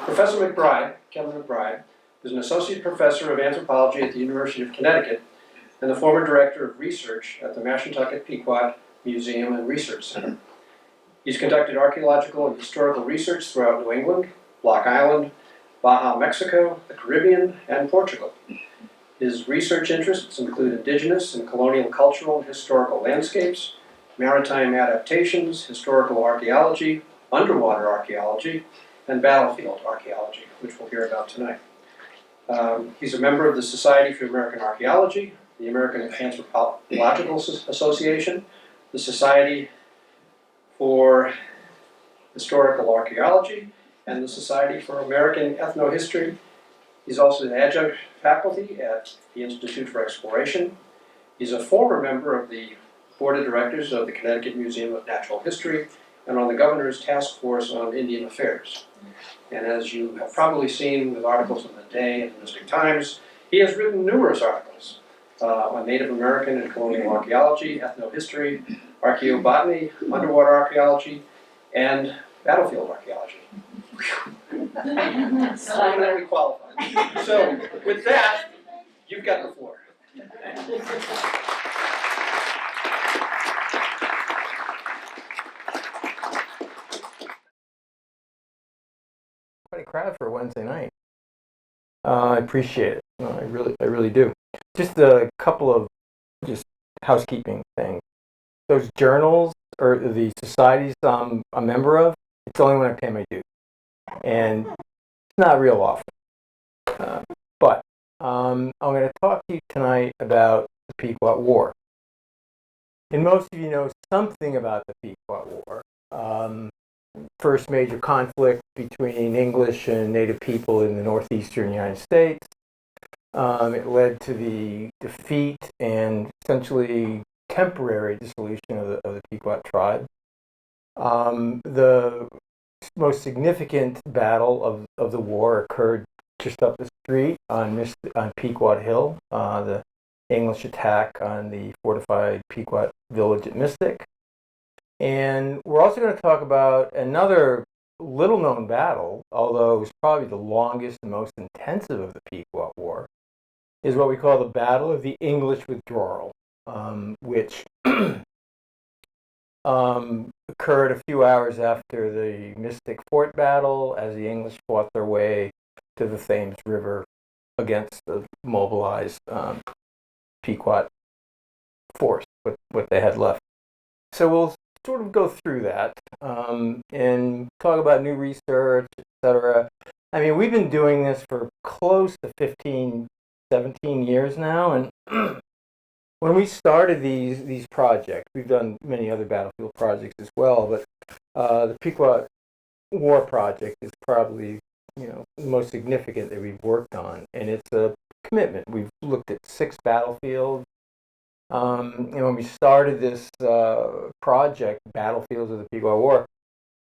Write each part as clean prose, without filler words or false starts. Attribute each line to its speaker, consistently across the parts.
Speaker 1: Professor McBride, Kevin McBride, is an associate professor of anthropology at the University of Connecticut and the former director of research at the Mashantucket Pequot Museum and Research Center. He's conducted archaeological and historical research throughout New England, Block Island, Baja, Mexico, the Caribbean, and Portugal. His research interests include indigenous and colonial cultural and historical landscapes, maritime adaptations, historical archaeology, underwater archaeology, and battlefield archaeology, which we'll hear about tonight. He's a member of the Society for American Archaeology, the American Anthropological Association, the Society for Historical Archaeology, and the Society for American Ethnohistory. He's also the adjunct faculty at the Institute for Exploration. He's a former member of the Board of Directors of the Connecticut Museum of Natural History and on the Governor's Task Force on Indian Affairs. And as you have probably seen with articles in the Day and the Mystic Times, he has written numerous articles on Native American and colonial archaeology, ethnohistory, archaeobotany, underwater archaeology, and battlefield archaeology. Eminently qualified. So, with that, you've got the floor.
Speaker 2: Quite a crowd for a Wednesday night. I appreciate it. I really do. Just a couple of housekeeping things. Those journals or the societies I'm a member of, it's only when I pay my dues, and it's not real often. But I'm going to talk to you tonight about the Pequot War. And most of you know something about the Pequot War. First major conflict between English and Native people in the northeastern United States. It led to the defeat and essentially temporary dissolution of the Pequot tribe. The most significant battle of the war occurred just up the street on Pequot Hill, the English attack on the fortified Pequot village at Mystic. And we're also going to talk about another little-known battle, although it was probably the longest and most intensive of the Pequot War, is what we call the Battle of the English Withdrawal, which occurred a few hours after the Mystic Fort battle, as the English fought their way to the Thames River against the mobilized Pequot force, what they had left. So we'll sort of go through that and talk about new research, etc. I mean, we've been doing this for close to 15, 17 years now, and when we started these projects, we've done many other battlefield projects as well, but the Pequot War project is probably the most significant that we've worked on, and it's a commitment. We've looked at 6 battlefields. And when we started this project, Battlefields of the Pequot War,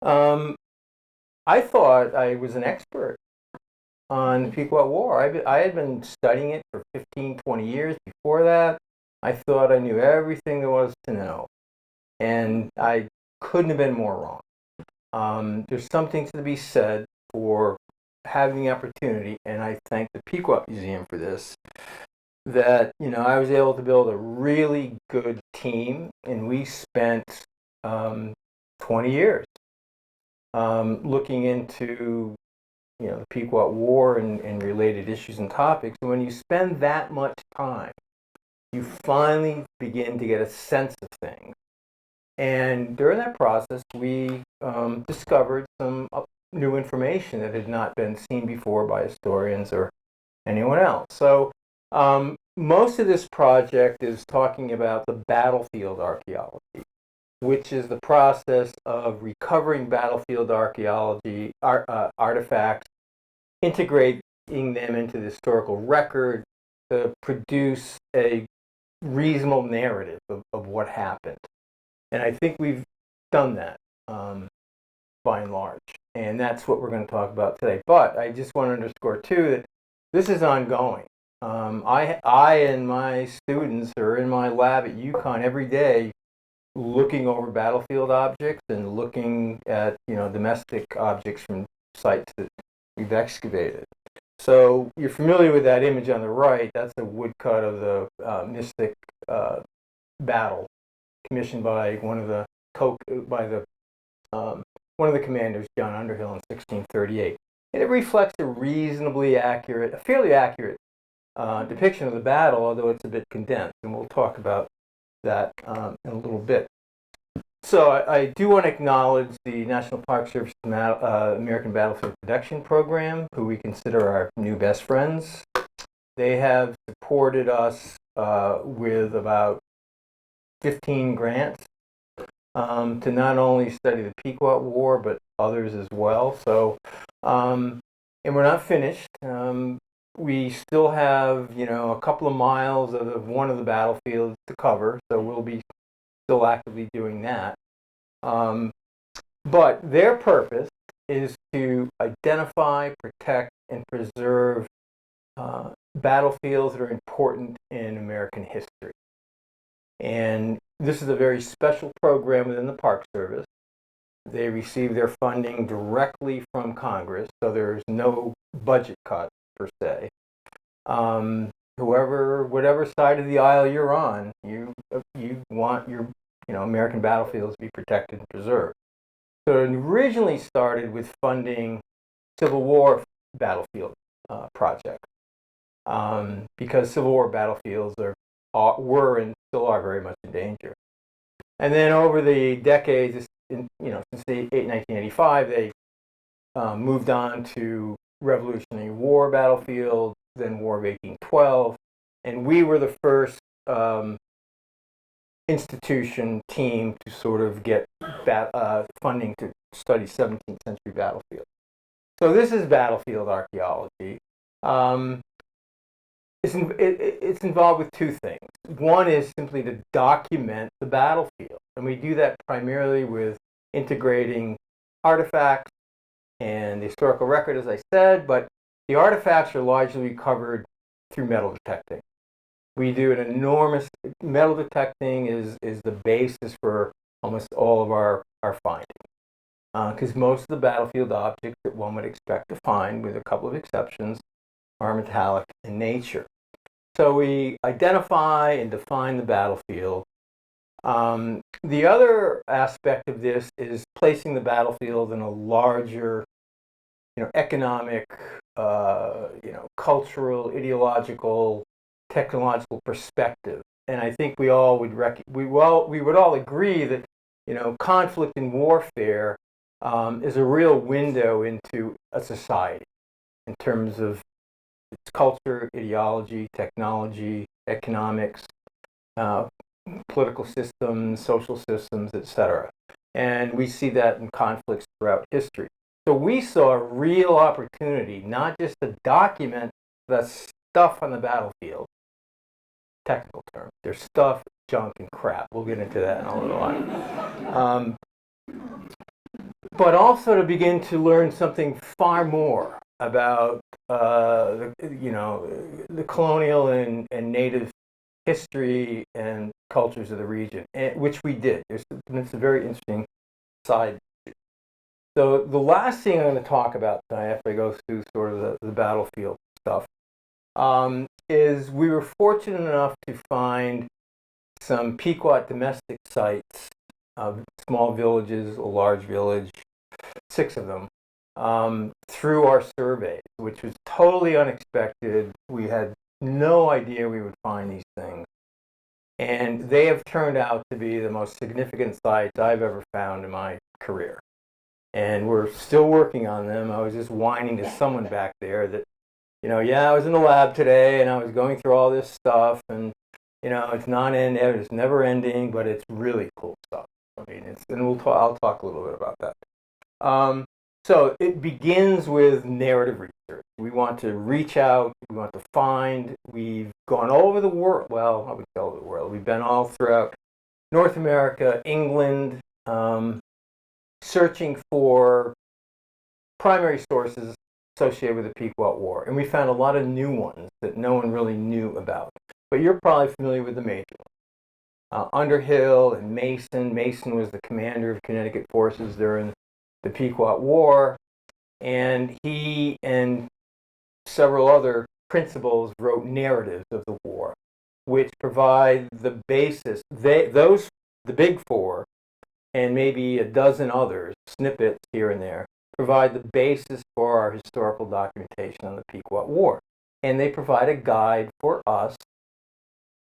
Speaker 2: I thought I was an expert on the Pequot War. I had been studying it for 15, 20 years before that. I thought I knew everything there was to know, and I couldn't have been more wrong. There's something to be said for having the opportunity, and I thank the Pequot Museum for this, that I was able to build a really good team, and we spent 20 years looking into the Pequot War and related issues and topics. And when you spend that much time, you finally begin to get a sense of things. And during that process, we discovered some new information that had not been seen before by historians or anyone else. So most of this project is talking about the battlefield archaeology, which is the process of recovering battlefield archaeology artifacts, integrating them into the historical record to produce a reasonable narrative of what happened. And I think we've done that by and large. And that's what we're going to talk about today. But I just want to underscore, too, that this is ongoing. I and my students are in my lab at UConn every day looking over battlefield objects and looking at domestic objects from sites that we've excavated. So you're familiar with that image on the right. That's a woodcut of the Mystic battle, commissioned by one of the one of the commanders, John Underhill, in 1638. And it reflects a fairly accurate depiction of the battle, although it's a bit condensed, and we'll talk about that in a little bit. So I do want to acknowledge the National Park Service American Battlefield Protection Program, who we consider our new best friends. They have supported us with about 15 grants to not only study the Pequot War, but others as well. So, and we're not finished. We still have, a couple of miles of one of the battlefields to cover, so we'll be still actively doing that. But their purpose is to identify, protect, and preserve battlefields that are important in American history. And this is a very special program within the Park Service. They receive their funding directly from Congress, so there's no budget cut per se. Whatever side of the aisle you're on, you want your American battlefields to be protected and preserved. So it originally started with funding Civil War battlefield projects, because Civil War battlefields were and still are very much in danger. And then over the decades, since 1985, they moved on to Revolutionary War battlefield, then War of 1812, and we were the first institution team to sort of get funding to study 17th century battlefield. So this is battlefield archaeology. It's involved with two things. One is simply to document the battlefield, and we do that primarily with integrating artifacts and the historical record, as I said, but the artifacts are largely recovered through metal detecting. We do an enormous metal detecting is the basis for almost all of our findings, because most of the battlefield objects that one would expect to find, with a couple of exceptions, are metallic in nature. So we identify and define the battlefield. The other aspect of this is placing the battlefield in a larger, economic, cultural, ideological, technological perspective. And I think we would all agree that, conflict and warfare is a real window into a society in terms of its culture, ideology, technology, economics, political systems, social systems, etc. And we see that in conflicts throughout history. So we saw a real opportunity not just to document the stuff on the battlefield, technical terms. There's stuff, junk, and crap. We'll get into that in a little while. But also to begin to learn something far more about the colonial and native history and cultures of the region, which we did. It's a very interesting side. So the last thing I'm going to talk about after I go through sort of the battlefield stuff is we were fortunate enough to find some Pequot domestic sites of small villages, a large village, 6 of them, through our surveys, which was totally unexpected. We had no idea we would find these things. And they have turned out to be the most significant sites I've ever found in my career. And we're still working on them. I was just whining to someone back there that, I was in the lab today and I was going through all this stuff, and, it's non-ending, it's never ending, but it's really cool stuff. I mean, I'll talk a little bit about that. So it begins with narrative research. We want to reach out, we want to find. We've gone all over the world. Well, I would say all over the world. We've been all throughout North America, England, searching for primary sources associated with the Pequot War. And we found a lot of new ones that no one really knew about. But you're probably familiar with the major ones. Underhill and Mason. Mason was the commander of Connecticut forces during the Pequot War. And he and several other principals wrote narratives of the war, which provide the basis. The big four, and maybe a dozen others, snippets here and there, provide the basis for our historical documentation on the Pequot War. And they provide a guide for us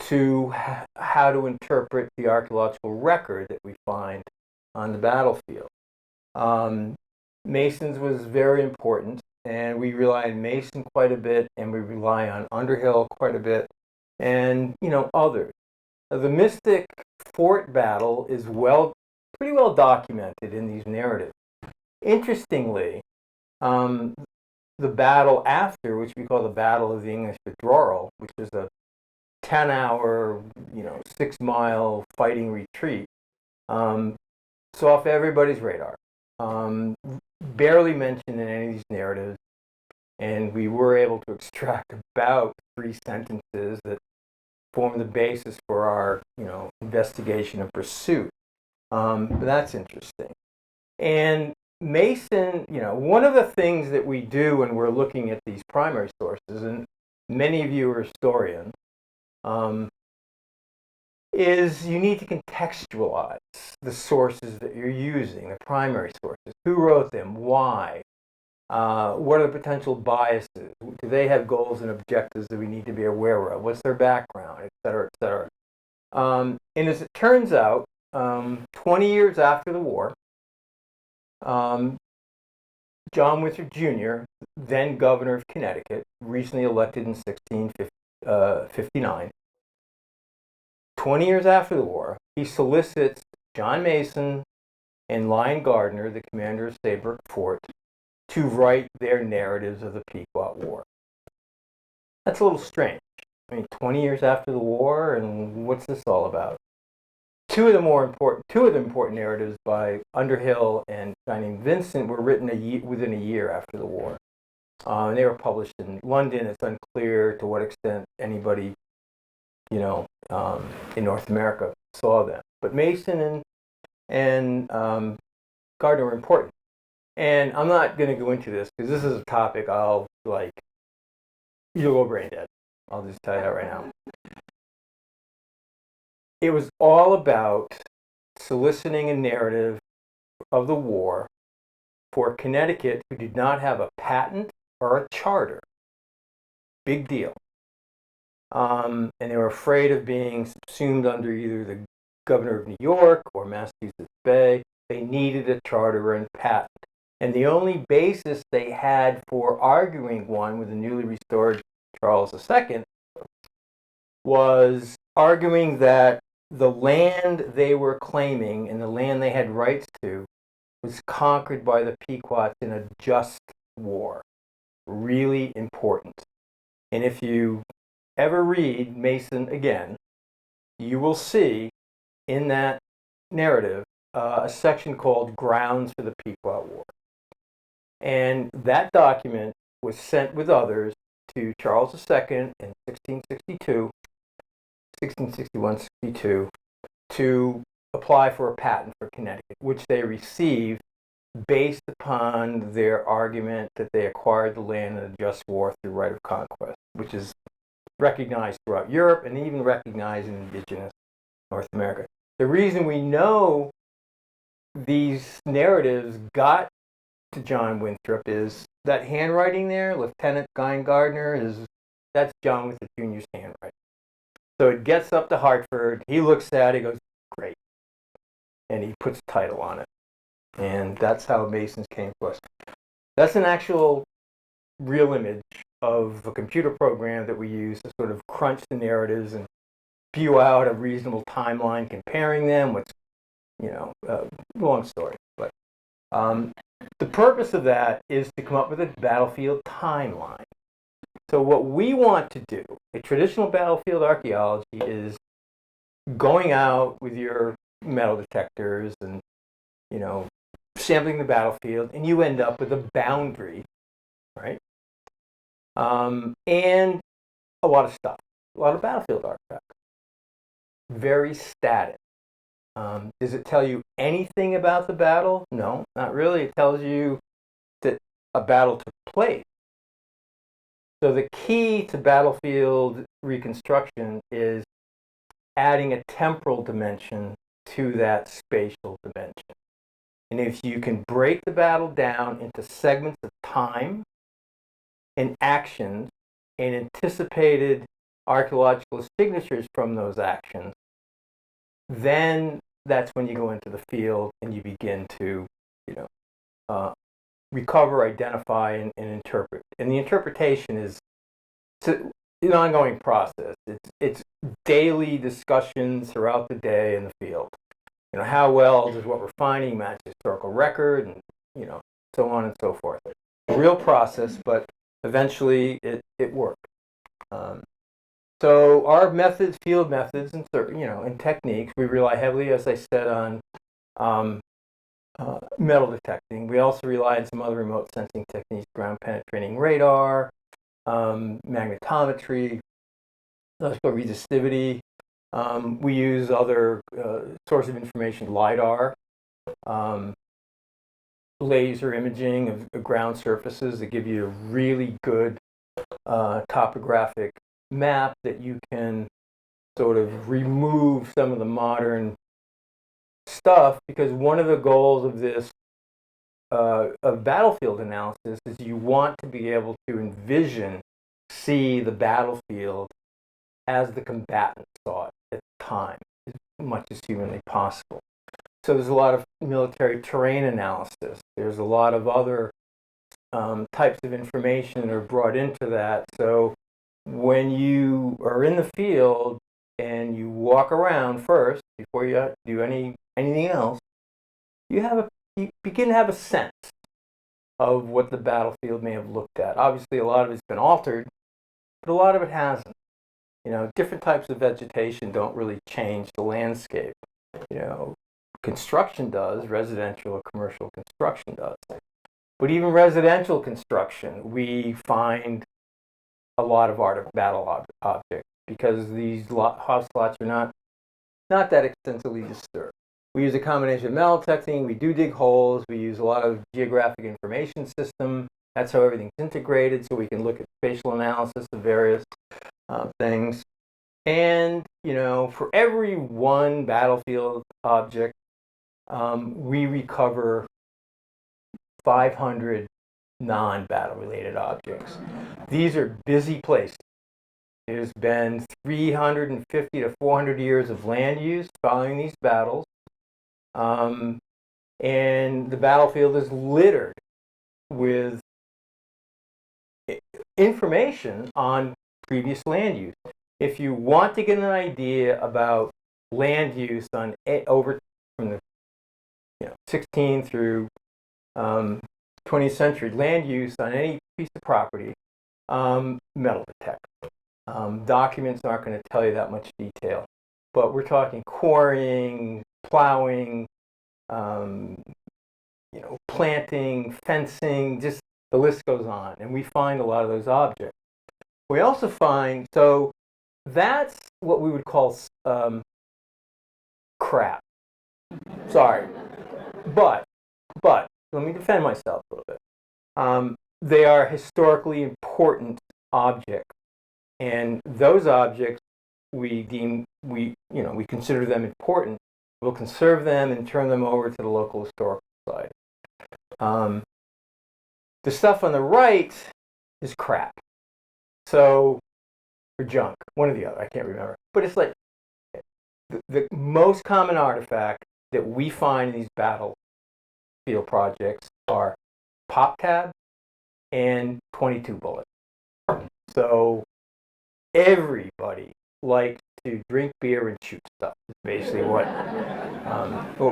Speaker 2: to how to interpret the archaeological record that we find on the battlefield. Mason's was very important, and we rely on Mason quite a bit, and we rely on Underhill quite a bit, and others. The Mystic Fort battle is pretty well documented in these narratives. Interestingly, the battle after, which we call the Battle of the English Withdrawal, which was a 10-hour, 6-mile fighting retreat, it's off everybody's radar. Barely mentioned in any of these narratives, and we were able to extract about 3 sentences that form the basis for our, investigation and pursuit. But that's interesting. And Mason, one of the things that we do when we're looking at these primary sources, and many of you are historians, is you need to contextualize the sources that you're using, the primary sources. Who wrote them? Why? What are the potential biases? Do they have goals and objectives that we need to be aware of? What's their background, et cetera, et cetera? And as it turns out, 20 years after the war, John Winthrop Jr., then governor of Connecticut, recently elected in 1659, 20 years after the war, he solicits John Mason and Lyon Gardner, the commander of Saybrook Fort, to write their narratives of the Pequot War. That's a little strange. 20 years after the war, and what's this all about? Two of the important narratives by Underhill and a guy named Vincent were written within a year after the war. And they were published in London. It's unclear to what extent anybody, in North America saw them. But Mason and Gardner were important. And I'm not going to go into this because this is a topic you'll go brain dead. I'll just tell you that right now. It was all about soliciting a narrative of the war for Connecticut, who did not have a patent or a charter. Big deal. And they were afraid of being subsumed under either the governor of New York or Massachusetts Bay. They needed a charter and patent. And the only basis they had for arguing one with the newly restored Charles II was arguing that the land they were claiming and the land they had rights to was conquered by the Pequots in a just war. Really important. And if you ever read Mason again, you will see in that narrative a section called Grounds for the Pequot War. And that document was sent with others to Charles II in 1661-62 to apply for a patent for Connecticut, which they received based upon their argument that they acquired the land in a just war through right of conquest, which is recognized throughout Europe and even recognized in indigenous North America. The reason we know these narratives got to John Winthrop is that handwriting there, Lieutenant Guy Gardner, that's John Winthrop Jr.'s handwriting. So it gets up to Hartford, he looks at it, he goes, great. And he puts a title on it. And that's how Masons came to us. That's an actual real image of a computer program that we use to sort of crunch the narratives and spew out a reasonable timeline comparing them. Long story. But the purpose of that is to come up with a battlefield timeline. So what we want to do, a traditional battlefield archaeology, is going out with your metal detectors and, sampling the battlefield, and you end up with a boundary, right? And a lot of stuff, a lot of battlefield artifacts. Very static. Does it tell you anything about the battle? No, not really. It tells you that a battle took place. So the key to battlefield reconstruction is adding a temporal dimension to that spatial dimension. And if you can break the battle down into segments of time and actions and anticipated archaeological signatures from those actions, then that's when you go into the field and you begin to, recover, identify, and interpret. And the interpretation is an ongoing process. It's daily discussions throughout the day in the field. How well does what we're finding match historical record, and so on and so forth. A real process, but eventually it worked. So our methods, field methods, and techniques, we rely heavily, as I said, on metal detecting. We also rely on some other remote sensing techniques, ground penetrating radar, magnetometry, electrical resistivity. We use other source of information, LiDAR, laser imaging of ground surfaces that give you a really good topographic map that you can sort of remove some of the modern stuff, because one of the goals of this of battlefield analysis is you want to be able to see the battlefield as the combatant saw it at the time, as much as humanly possible. So there's a lot of military terrain analysis. There's a lot of other types of information that are brought into that. So when you are in the field and you walk around first, before you do anything else, you begin to have a sense of what the battlefield may have looked at. Obviously, a lot of it's been altered, but a lot of it hasn't. Different types of vegetation don't really change the landscape. Construction does, residential or commercial construction does. But even residential construction, we find a lot of battle objects, because these house lots are not that extensively disturbed. We use a combination of metal detecting, we do dig holes, we use a lot of geographic information system. That's how everything's integrated, so we can look at spatial analysis of various things. And, for every one battlefield object, we recover 500 non-battle related objects. These are busy places. There's been 350 to 400 years of land use following these battles. And the battlefield is littered with information on previous land use. If you want to get an idea about land use over from the 16th through 20th century, land use on any piece of property, metal detect. Documents aren't going to tell you that much detail, but we're talking quarrying, plowing, planting, fencing, just the list goes on, and we find a lot of those objects. We also find, so that's what we would call crap. Sorry, but let me defend myself a little bit. They are historically important objects, and those objects we consider them important. We'll conserve them and turn them over to the local historical society. The stuff on the right is crap. So, or junk, one or the other, I can't remember. But it's like the most common artifact that we find in these battlefield projects are pop tabs and 22 bullets. So everybody likes to drink beer and shoot stuff. Is basically what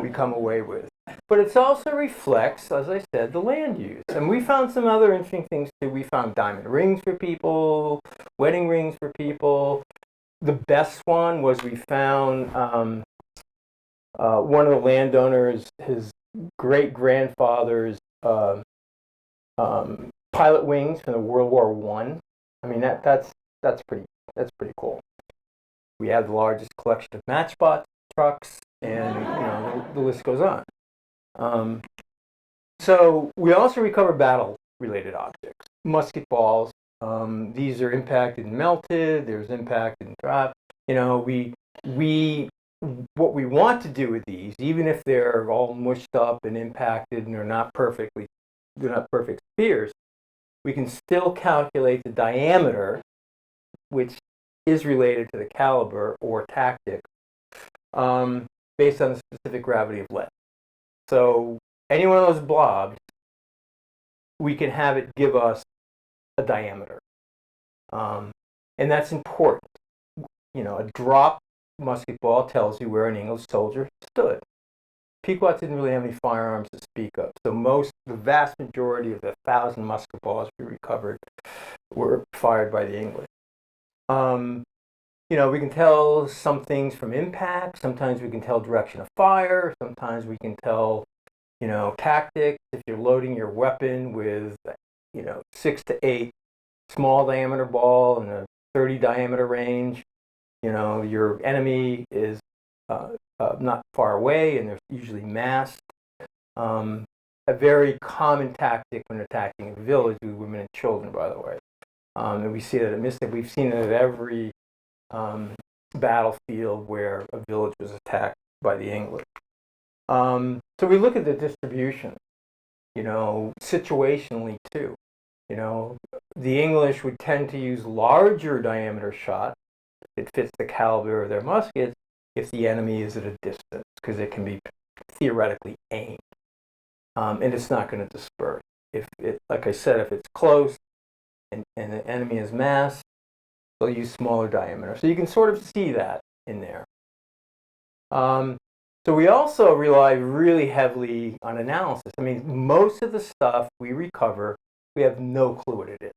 Speaker 2: we come away with. But it also reflects, as I said, the land use. And we found some other interesting things too. We found diamond rings for people, wedding rings for people. The best one was we found one of the landowners, his great-grandfather's pilot wings from the World War I. I mean, that's pretty cool. We have the largest collection of matchbox trucks, and the list goes on. So we also recover battle related objects. Musket balls, these are impacted and melted. There's impacted and dropped. You know, what we want to do with these, even if they're all mushed up and impacted and they're not perfect spheres, we can still calculate the diameter, which is related to the caliber or tactic, based on the specific gravity of lead. So any one of those blobs, we can have it give us a diameter. And that's important. You know, a drop musket ball tells you where an English soldier stood. Pequot didn't really have any firearms to speak of, so the vast majority of the 1,000 musket balls we recovered were fired by the English. You know, we can tell some things from impact. Sometimes we can tell direction of fire. Sometimes we can tell, you know, tactics. If you're loading your weapon with, you know, 6 to 8 small diameter ball in a 30 diameter range, you know, your enemy is not far away, and they're usually masked. A very common tactic when attacking a village with women and children, by the way. And we see that at Mystic. We've seen it at every battlefield where a village was attacked by the English. So we look at the distribution, you know, situationally too. You know, the English would tend to use larger diameter shots. It fits the caliber of their muskets if the enemy is at a distance, because it can be theoretically aimed, and it's not going to disperse. Like I said, if it's close and the enemy is masked, they'll use smaller diameter. So you can sort of see that in there. So we also rely really heavily on analysis. I mean, most of the stuff we recover, we have no clue what it is.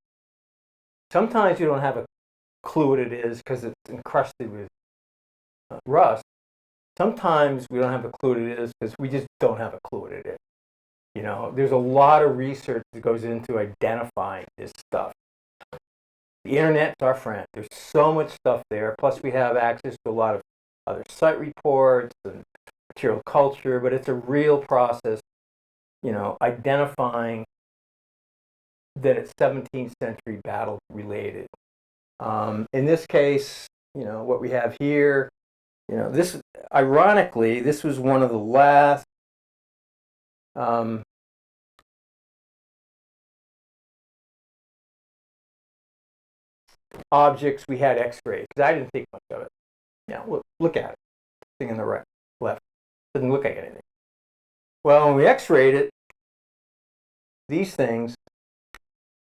Speaker 2: Sometimes you don't have a clue what it is because it's encrusted with rust. Sometimes we don't have a clue what it is because we just don't have a clue what it is. You know, there's a lot of research that goes into identifying this stuff. The internet's our friend. There's so much stuff there. Plus, we have access to a lot of other site reports and material culture, but it's a real process, you know, identifying that it's 17th century battle related. In this case, you know, what we have here, you know, this, ironically, this was one of the last objects we had x-rayed, because I didn't think much of it. Now, look at it. Thing in the right, left. Doesn't look like anything. Well, when we x-rayed it, these things,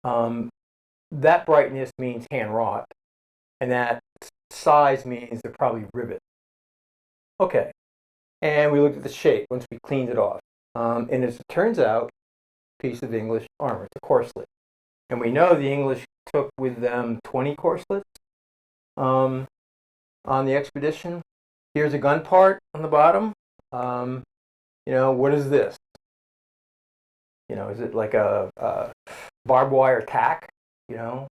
Speaker 2: that brightness means hand wrought, and that size means they're probably rivet. Okay. And we looked at the shape once we cleaned it off. And as it turns out, piece of English armor, it's a corselet. And we know the English took with them 20 corselets on the expedition. Here's a gun part on the bottom. You know, what is this? You know, is it like a barbed wire tack? You know,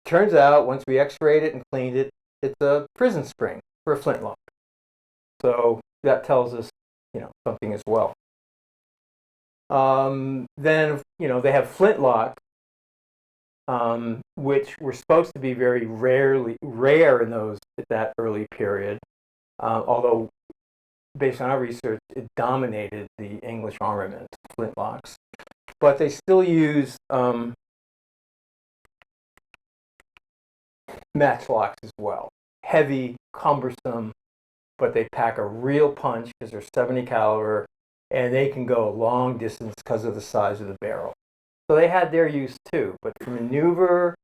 Speaker 2: turns out once we x-rayed it and cleaned it, it's a prison spring for a flintlock. So that tells us, you know, something as well. Then, you know, they have flintlocks, which were supposed to be very rare in at that early period. Although, based on our research, it dominated the English armament, flintlocks. But they still use matchlocks as well. Heavy, cumbersome, but they pack a real punch because they're 70 caliber, and they can go a long distance because of the size of the barrel. So they had their use too. But for maneuver,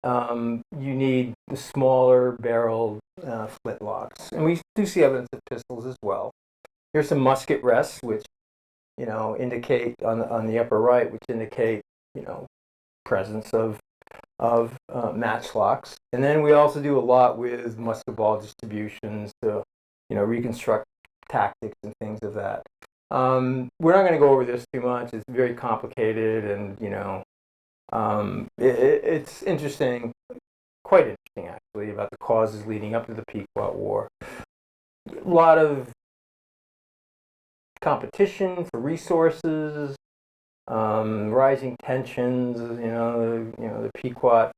Speaker 2: you need the smaller barrel flintlocks. And we do see evidence of pistols as well. Here's some musket rests, which, you know, indicate on the upper right, which indicate, you know, presence of matchlocks. And then we also do a lot with musket ball distributions to, you know, reconstruct tactics and things of that. We're not going to go over this too much. It's very complicated, and, you know, it's interesting, quite interesting actually, about the causes leading up to the Pequot War. A lot of competition for resources, rising tensions, the Pequot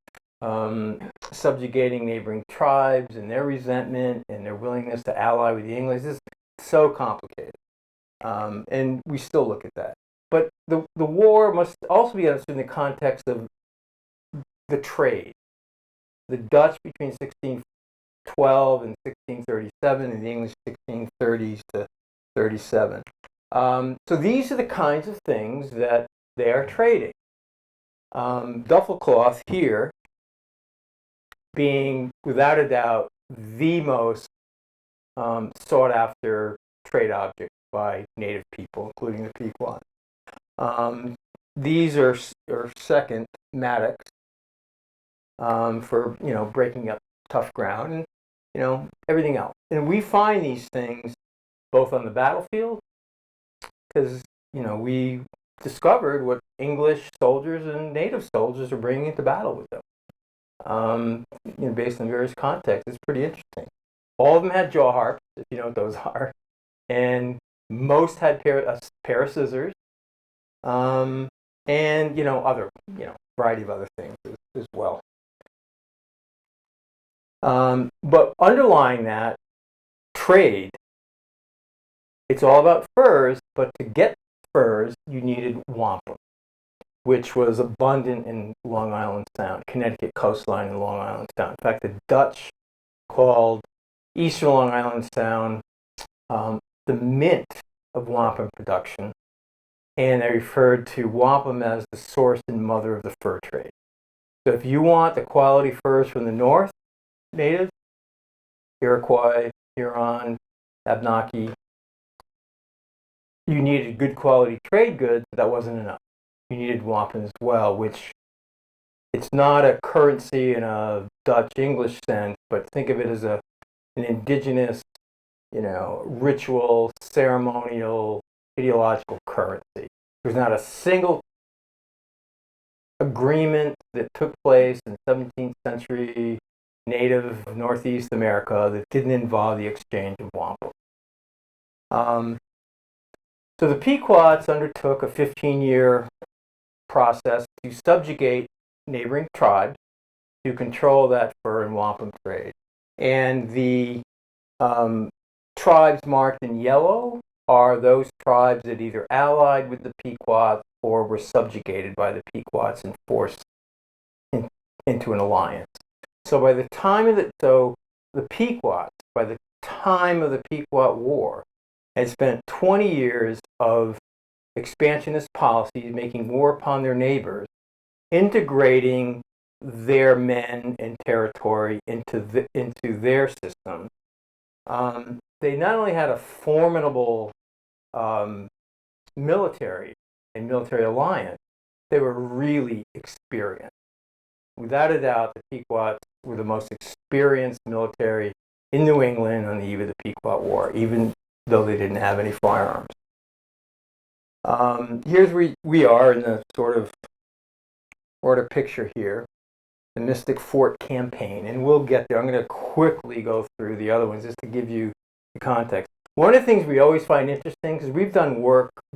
Speaker 2: subjugating neighboring tribes and their resentment and their willingness to ally with the English. This is so complicated. And we still look at that. But the war must also be understood in the context of the trade. The Dutch between 1612 and 1637, and the English 1630s to 37. So these are the kinds of things that they are trading. Duffel cloth here being, without a doubt, the most sought after trade object by native people, including the Pequot. These are second mattocks for breaking up tough ground, and everything else. And we find these things both on the battlefield, because we discovered what English soldiers and native soldiers are bringing into battle with them. Based on various contexts, it's pretty interesting. All of them had jaw harps, if you know what those are, and most had a pair of scissors, and other variety of other things as well. But underlying that trade, it's all about furs, but to get furs, you needed wampum, which was abundant in Long Island Sound, Connecticut coastline and Long Island Sound. In fact, the Dutch called Eastern Long Island Sound the mint of wampum production, and they referred to wampum as the source and mother of the fur trade. So if you want the quality furs from the north, native, Iroquois, Huron, Abenaki, you needed good quality trade goods, but that wasn't enough. You needed wampum as well, which it's not a currency in a Dutch-English sense, but think of it as an indigenous, ritual, ceremonial, ideological currency. There's not a single agreement that took place in 17th century native Northeast America that didn't involve the exchange of wampum. So the Pequots undertook a 15-year process to subjugate neighboring tribes to control that fur and wampum trade. And the tribes marked in yellow are those tribes that either allied with the Pequots or were subjugated by the Pequots and forced into an alliance. So by the time of the Pequots, by the time of the Pequot War, had spent 20 years of expansionist policies, making war upon their neighbors, integrating their men and territory into their system. They not only had a formidable military and military alliance, they were really experienced. Without a doubt, the Pequots were the most experienced military in New England on the eve of the Pequot War, even though they didn't have any firearms. Here's where we are in the sort of order picture here, the Mystic Fort campaign, and we'll get there. I'm going to quickly go through the other ones just to give you the context. One of the things we always find interesting, because we've done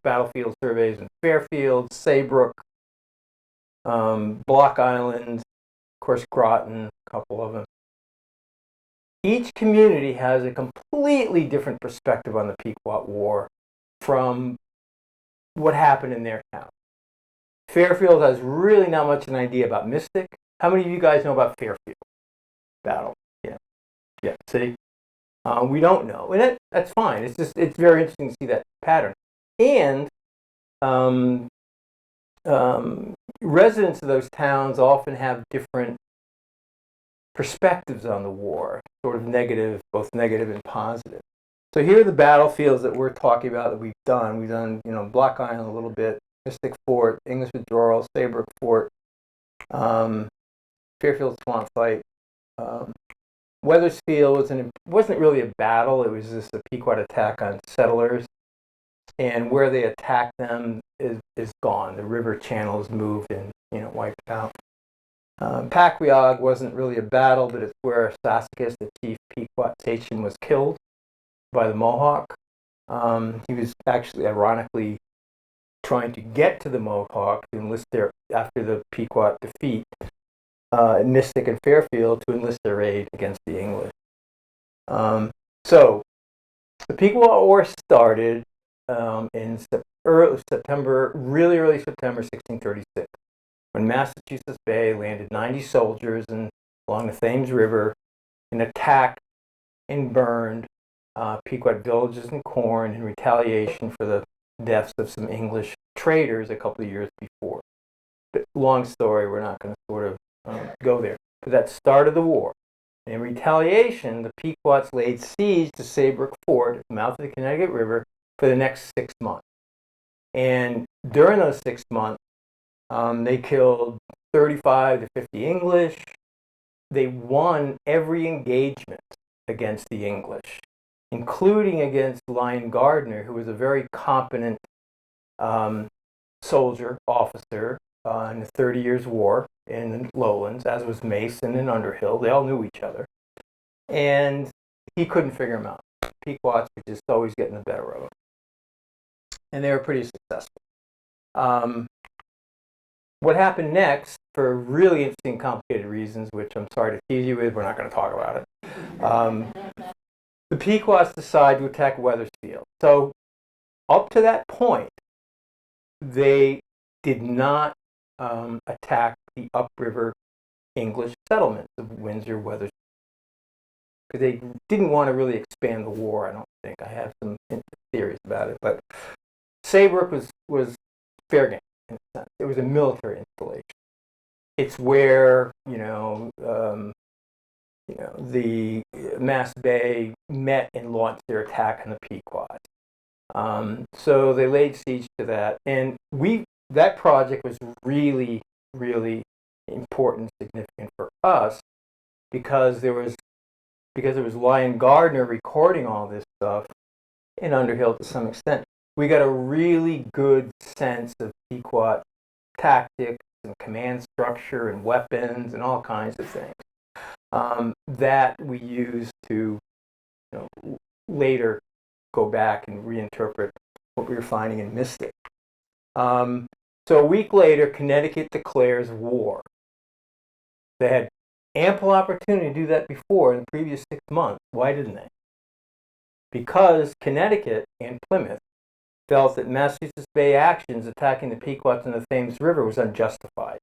Speaker 2: battlefield surveys in Fairfield, Saybrook, Block Island, of course Groton, a couple of them. Each community has a completely different perspective on the Pequot War from what happened in their town. Fairfield has really not much an idea about Mystic. How many of you guys know about Fairfield battle? Yeah. See, we don't know, and that's fine. It's very interesting to see that pattern. And residents of those towns often have different perspectives on the war, sort of negative, both negative and positive. So here are the battlefields that we're talking about that we've done. We've done, Block Island a little bit, Mystic Fort, English Withdrawal, Saybrook Fort, Fairfield Swamp Fight. Weathersfield wasn't really a battle. It was just a Pequot attack on settlers. And where they attacked them is gone. The river channels moved and, wiped out. Paquiag wasn't really a battle, but it's where Sassacus, the chief Pequot sachem, was killed by the Mohawk. He was actually, ironically, trying to get to the Mohawk to enlist their, after the Pequot defeat, Mystic and Fairfield, to enlist their aid against the English. So the Pequot War started in September, really early September 1636, when Massachusetts Bay landed 90 soldiers along the Thames River and attacked and burned Pequot villages and corn in retaliation for the deaths of some English traders a couple of years before. But long story, we're not going to sort of go there. But that started the war. In retaliation, the Pequots laid siege to Saybrook Fort at the mouth of the Connecticut River for the next 6 months. And during those 6 months, they killed 35 to 50 English. They won every engagement against the English, including against Lyon Gardner, who was a very competent soldier, officer in the 30 Years' War in the Lowlands, as was Mason and Underhill. They all knew each other. And he couldn't figure them out. Pequots were just always getting the better of them. And they were pretty successful. What happened next, for really interesting, complicated reasons, which I'm sorry to tease you with, we're not going to talk about it. The Pequots decide to attack Wethersfield. So up to that point, they did not attack the upriver English settlements of Windsor, Wethersfield, because they didn't want to really expand the war, I don't think. I have some theories about it, but Saybrook was fair game in a sense. It was a military installation. It's where the Mass Bay met and launched their attack on the Pequot. So they laid siege to that, and that project was really, really important, significant for us, because it was Lyon Gardner recording all this stuff in Underhill to some extent. We got a really good sense of Pequot tactics and command structure and weapons and all kinds of things that we used to later go back and reinterpret what we were finding in Mystic. So a week later, Connecticut declares war. They had ample opportunity to do that before in the previous 6 months. Why didn't they? Because Connecticut and Plymouth felt that Massachusetts Bay actions attacking the Pequots in the Thames River was unjustified.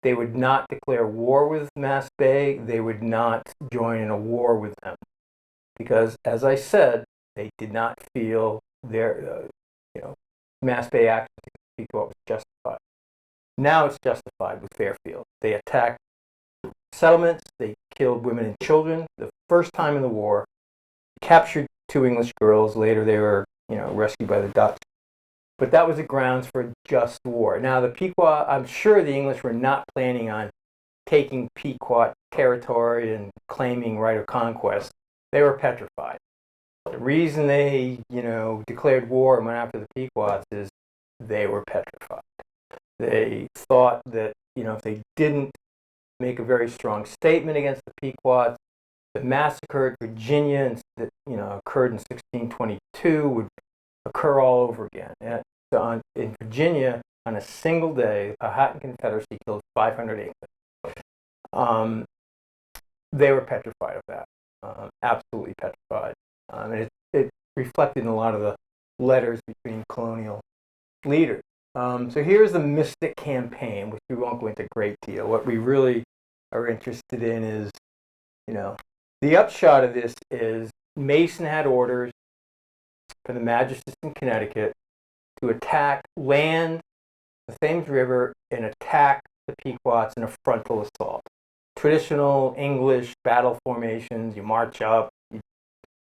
Speaker 2: They would not declare war with Mass Bay. They would not join in a war with them. Because, as I said, they did not feel their Mass Bay action against the Pequot was justified. Now it's justified with Fairfield. They attacked settlements. They killed women and children. The first time in the war, captured 2 English girls. Later they were rescued by the Dutch. But that was the grounds for a just war. Now the Pequot, I'm sure the English were not planning on taking Pequot territory and claiming right of conquest. They were petrified. The reason they, declared war and went after the Pequots is they were petrified. They thought that, if they didn't make a very strong statement against the Pequots, the massacre at Virginia that occurred in 1622 would occur all over again. And so in Virginia, on a single day, the Powhatan Confederacy killed 500 English. They were petrified of that, absolutely petrified. And it reflected in a lot of the letters between colonial leaders. So here's the Mystic campaign, which we won't go into a great deal. What we really are interested in is, the upshot of this is Mason had orders from the magistrates in Connecticut to attack land, the Thames River, and attack the Pequots in a frontal assault. Traditional English battle formations, you march up, you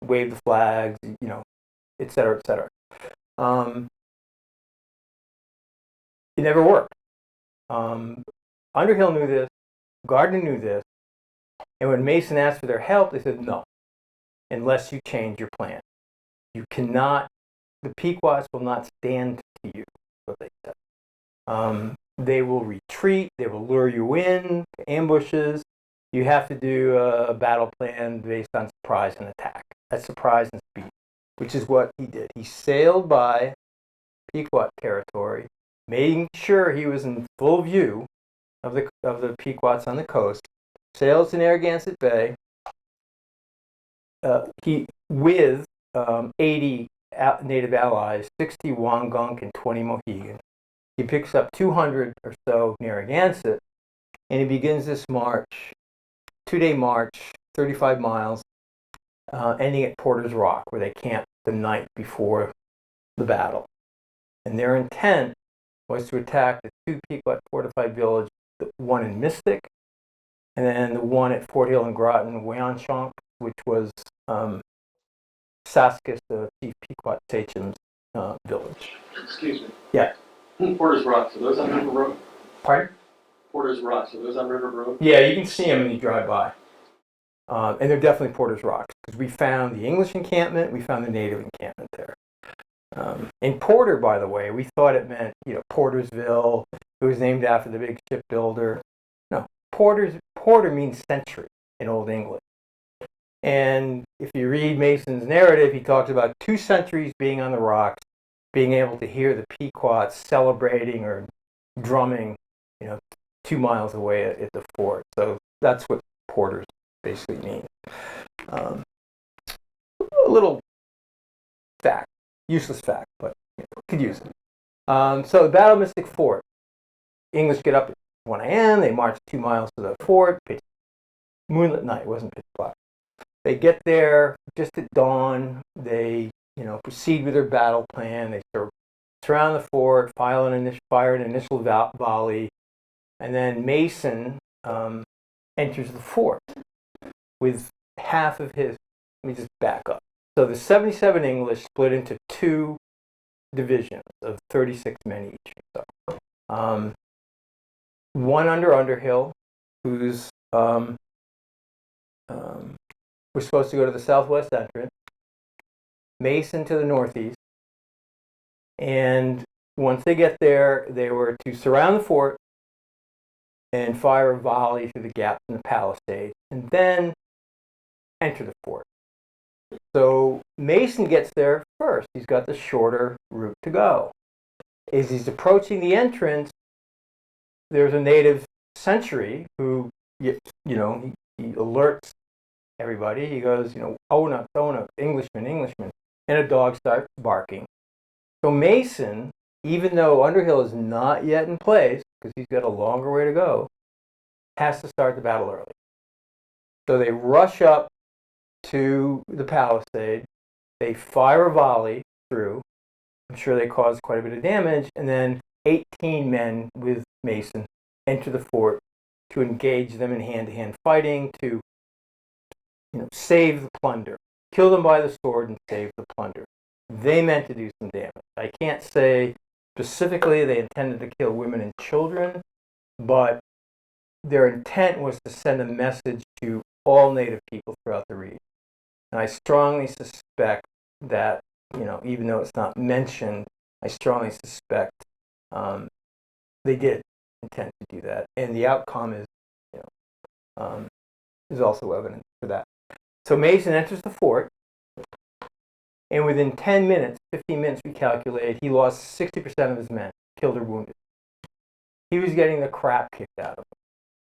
Speaker 2: wave the flags, et cetera, et cetera. It never worked. Underhill knew this, Gardner knew this, and when Mason asked for their help, they said, no, unless you change your plan. You cannot, the Pequots will not stand to you, what they said. They will retreat, they will lure you in, ambushes. You have to do a battle plan based on surprise and attack. That's surprise and speed, which is what he did. He sailed by Pequot territory, making sure he was in full view of the Pequots on the coast, sails to Narragansett Bay. He with 80 native allies, 60 Wangunk and 20 Mohegan. He picks up 200 or so Narragansett, and he begins this march, 2-day march, 35 miles, ending at Porter's Rock, where they camped the night before the battle. And their intent was to attack the 2 Pequot fortified villages, the one in Mystic, and then the one at Fort Hill and Groton, Wyanchonk, which was Saskis, the chief Pequot sachem's village.
Speaker 3: Excuse me.
Speaker 2: Yeah.
Speaker 3: Porter's Rocks, are those on River Road?
Speaker 2: Pardon?
Speaker 3: Porter's Rocks, are those on River Road?
Speaker 2: Yeah, you can see them when you drive by. And they're definitely Porter's Rocks, because we found the English encampment, we found the native encampment there. In Porter, by the way, we thought it meant, Portersville. It was named after the big shipbuilder. No, Porter means century in Old English. And if you read Mason's narrative, he talks about 2 centuries being on the rocks, being able to hear the Pequots celebrating or drumming, 2 miles away at the fort. So that's what Porter's basically means. A little fact, useless fact, but could use it. So the Battle of Mystic Fort. English get up at 1 a.m. They march 2 miles to the fort. Moonlit night, it wasn't pitch black. They get there just at dawn. They, proceed with their battle plan. They surround the fort, fire an initial volley, and then Mason enters the fort with half of his. Let me just back up. So the 77 English split into 2 divisions of 36 men each. So, one under Underhill, who's we're supposed to go to the southwest entrance, Mason to the northeast, and once they get there, they were to surround the fort and fire a volley through the gaps in the palisade, and then enter the fort. So Mason gets there first. He's got the shorter route to go. As he's approaching the entrance, there's a native sentry who, he alerts everybody. He goes, Ona, Englishman, and a dog starts barking. So Mason, even though Underhill is not yet in place, because he's got a longer way to go, has to start the battle early. So they rush up to the palisade. They fire a volley through. I'm sure they caused quite a bit of damage. And then 18 men with Mason enter the fort to engage them in hand-to-hand fighting, to save the plunder. Kill them by the sword and save the plunder. They meant to do some damage. I can't say specifically they intended to kill women and children, but their intent was to send a message to all native people throughout the region. And I strongly suspect that, even though it's not mentioned, I strongly suspect they did intend to do that. And the outcome is also evidence for that. So Mason enters the fort, and within 10 minutes, 15 minutes we calculate, he lost 60% of his men, killed or wounded. He was getting the crap kicked out of him.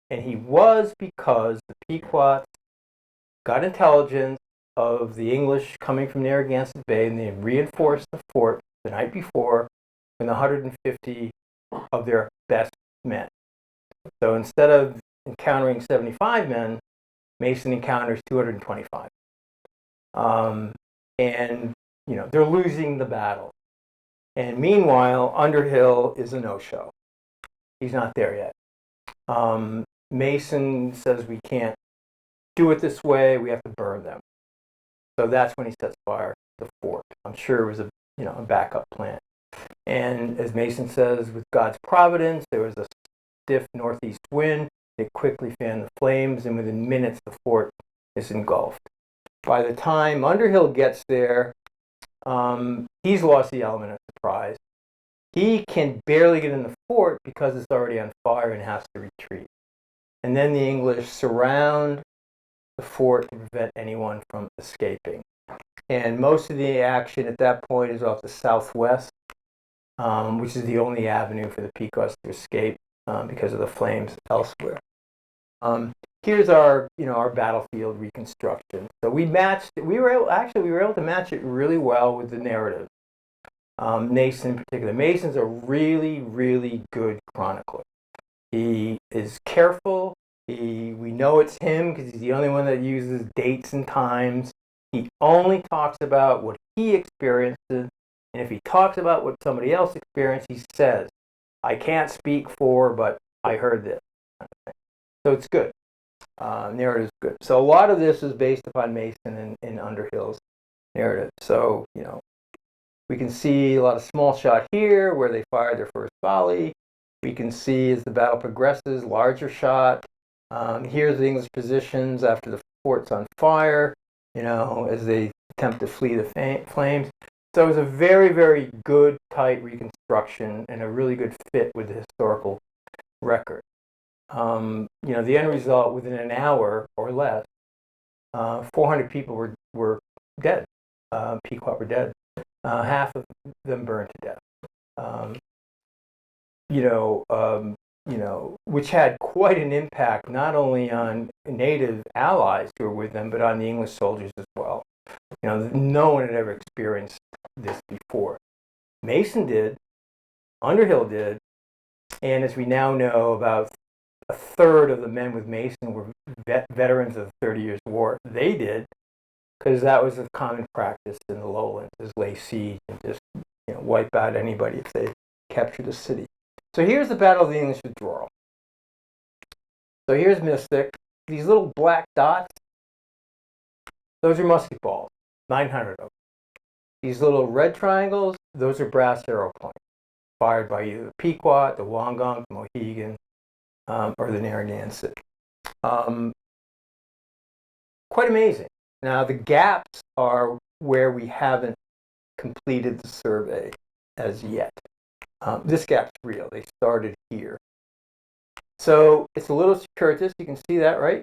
Speaker 2: And he was, because the Pequots got intelligence of the English coming from Narragansett Bay, and they reinforced the fort the night before with 150 of their best men. So instead of encountering 75 men, Mason encounters 225. And, they're losing the battle. And meanwhile, Underhill is a no-show. He's not there yet. Mason says, we can't do it this way. We have to burn them. So that's when he sets fire to the fort. I'm sure it was a backup plan. And as Mason says, with God's providence, there was a stiff northeast wind. They quickly fanned the flames, and within minutes, the fort is engulfed. By the time Underhill gets there, he's lost the element of surprise. He can barely get in the fort because it's already on fire and has to retreat. And then the English surround the fort to prevent anyone from escaping. And most of the action at that point is off the southwest which is the only avenue for the Pequots to escape because of the flames elsewhere. Here's our, our battlefield reconstruction. So we were able to match it really well with the narrative. Nason in particular. Mason's a really, really good chronicler. He is careful. We know it's him because he's the only one that uses dates and times. He only talks about what he experiences, and if he talks about what somebody else experienced, he says, I can't speak for, but I heard this. So it's good. Narrative is good. So a lot of this is based upon Mason and Underhill's narrative. So, we can see a lot of small shot here where they fired their first volley. We can see as the battle progresses, larger shot. Here's the English positions after the fort's on fire, as they attempt to flee the flames. So it was a very, very good, tight reconstruction and a really good fit with the historical record. The end result, within an hour or less, 400 people were dead. Pequot were dead. Half of them burned to death. Which had quite an impact not only on native allies who were with them, but on the English soldiers as well. No one had ever experienced this before. Mason did, Underhill did, and as we now know, about a third of the men with Mason were veterans of the 30 Years' War. They did, because that was a common practice in the lowlands, is lay siege and just wipe out anybody if they captured a city. So here's the Battle of the English Withdrawal. So here's Mystic. These little black dots, those are musket balls, 900 of them. These little red triangles, those are brass arrow points, fired by either the Pequot, the Wollongong, the Mohegan, or the Narragansett. Quite amazing. Now the gaps are where we haven't completed the survey as yet. This gap's real. They started here. So it's a little circuitous. You can see that, right?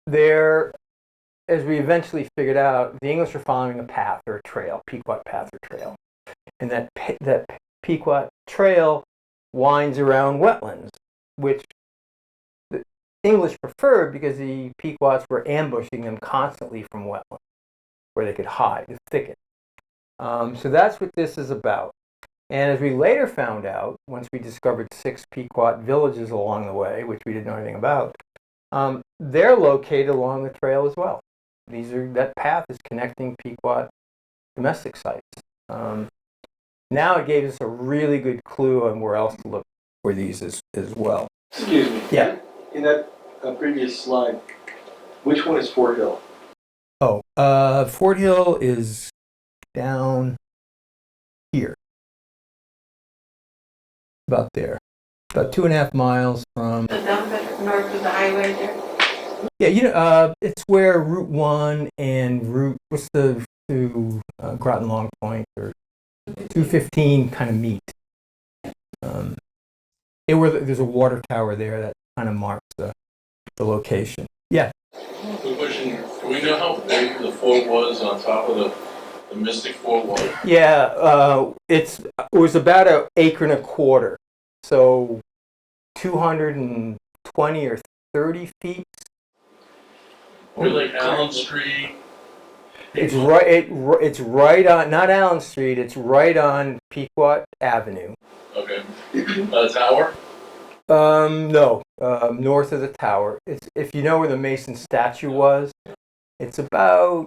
Speaker 2: There, as we eventually figured out, the English are following a path or a trail, Pequot path or trail. And that Pequot trail winds around wetlands, which the English preferred because the Pequots were ambushing them constantly from wetlands where they could hide, the thicket. So that's what this is about. And as we later found out, once we discovered 6 Pequot villages along the way, which we didn't know anything about, they're located along the trail as well. That path is connecting Pequot domestic sites. Now it gave us a really good clue on where else to look for these as well.
Speaker 3: Excuse me.
Speaker 2: Yeah.
Speaker 3: In that previous slide, which one is Fort Hill?
Speaker 2: Oh, Fort Hill is down here. About there. About 2.5 miles from...
Speaker 4: Down north of the highway there?
Speaker 2: Yeah, it's where Route 1 and what's the Groton Long Point or 215 kind of meet. There's a water tower there that kind of marks the location. Yeah.
Speaker 5: Quick question, do we know how big the fort was on top of the Mystic Fort was?
Speaker 2: Yeah, it was about 1.25 acres, so 220 or 30 feet.
Speaker 5: We're like Allen Street.
Speaker 2: It's right. It's right on, not Allen Street. It's right on Pequot Avenue.
Speaker 5: Okay. Tower?
Speaker 2: No. North of the tower. It's, if you know where the Mason statue was, it's about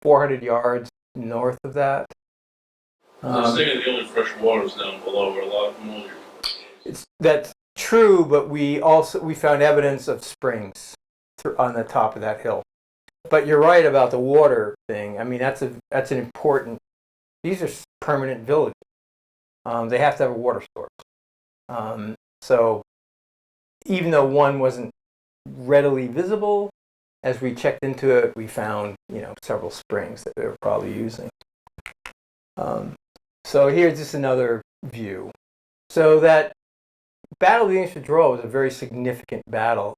Speaker 2: 400 yards north of that.
Speaker 5: I was thinking the only fresh water is down below where a lot of them are.
Speaker 2: That's true, but we found evidence of springs on the top of that hill. But you're right about the water thing. I mean, that's an important. These are permanent villages. They have to have a water source. So even though one wasn't readily visible, as we checked into it, we found several springs that they were probably using. So here's just another view. So that Battle of the English Withdrawal was a very significant battle.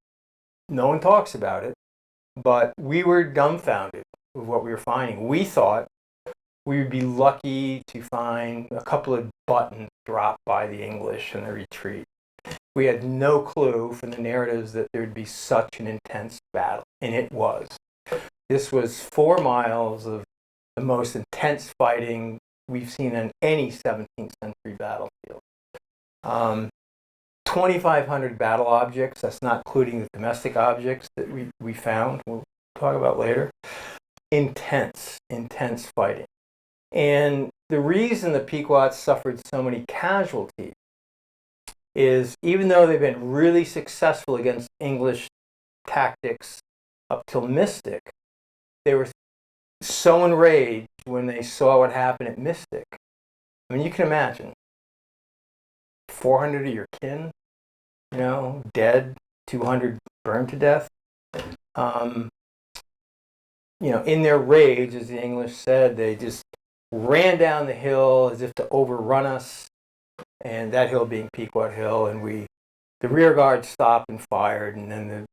Speaker 2: No one talks about it, but we were dumbfounded with what we were finding. We thought we would be lucky to find a couple of buttons dropped by the English in the retreat. We had no clue from the narratives that there would be such an intense battle, and it was. This was 4 miles of the most intense fighting we've seen on any 17th century battlefield. 2,500 battle objects, that's not including the domestic objects that we found, we'll talk about later. Intense fighting. And the reason the Pequots suffered so many casualties is even though they've been really successful against English tactics up till Mystic, they were so enraged when they saw what happened at Mystic. I mean, you can imagine 400 of your kin, dead, 200 burned to death. In their rage, as the English said, they just ran down the hill as if to overrun us, and that hill being Pequot Hill, and the rear guard stopped and fired, and then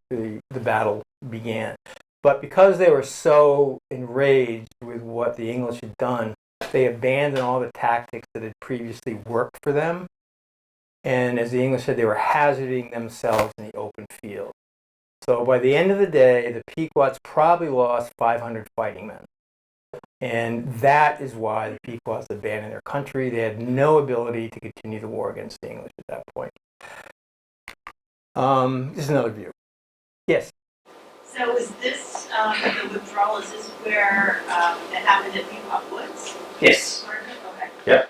Speaker 2: the battle began. But because they were so enraged with what the English had done, they abandoned all the tactics that had previously worked for them. And as the English said, they were hazarding themselves in the open field. So by the end of the day, the Pequots probably lost 500 fighting men. And that is why the Pequots abandoned their country. They had no ability to continue the war against the English at that point. This is another view. Yes?
Speaker 6: So is this, the withdrawal, is this where it happened at Pequot Woods?
Speaker 2: Yes.
Speaker 6: Okay.
Speaker 2: Yep.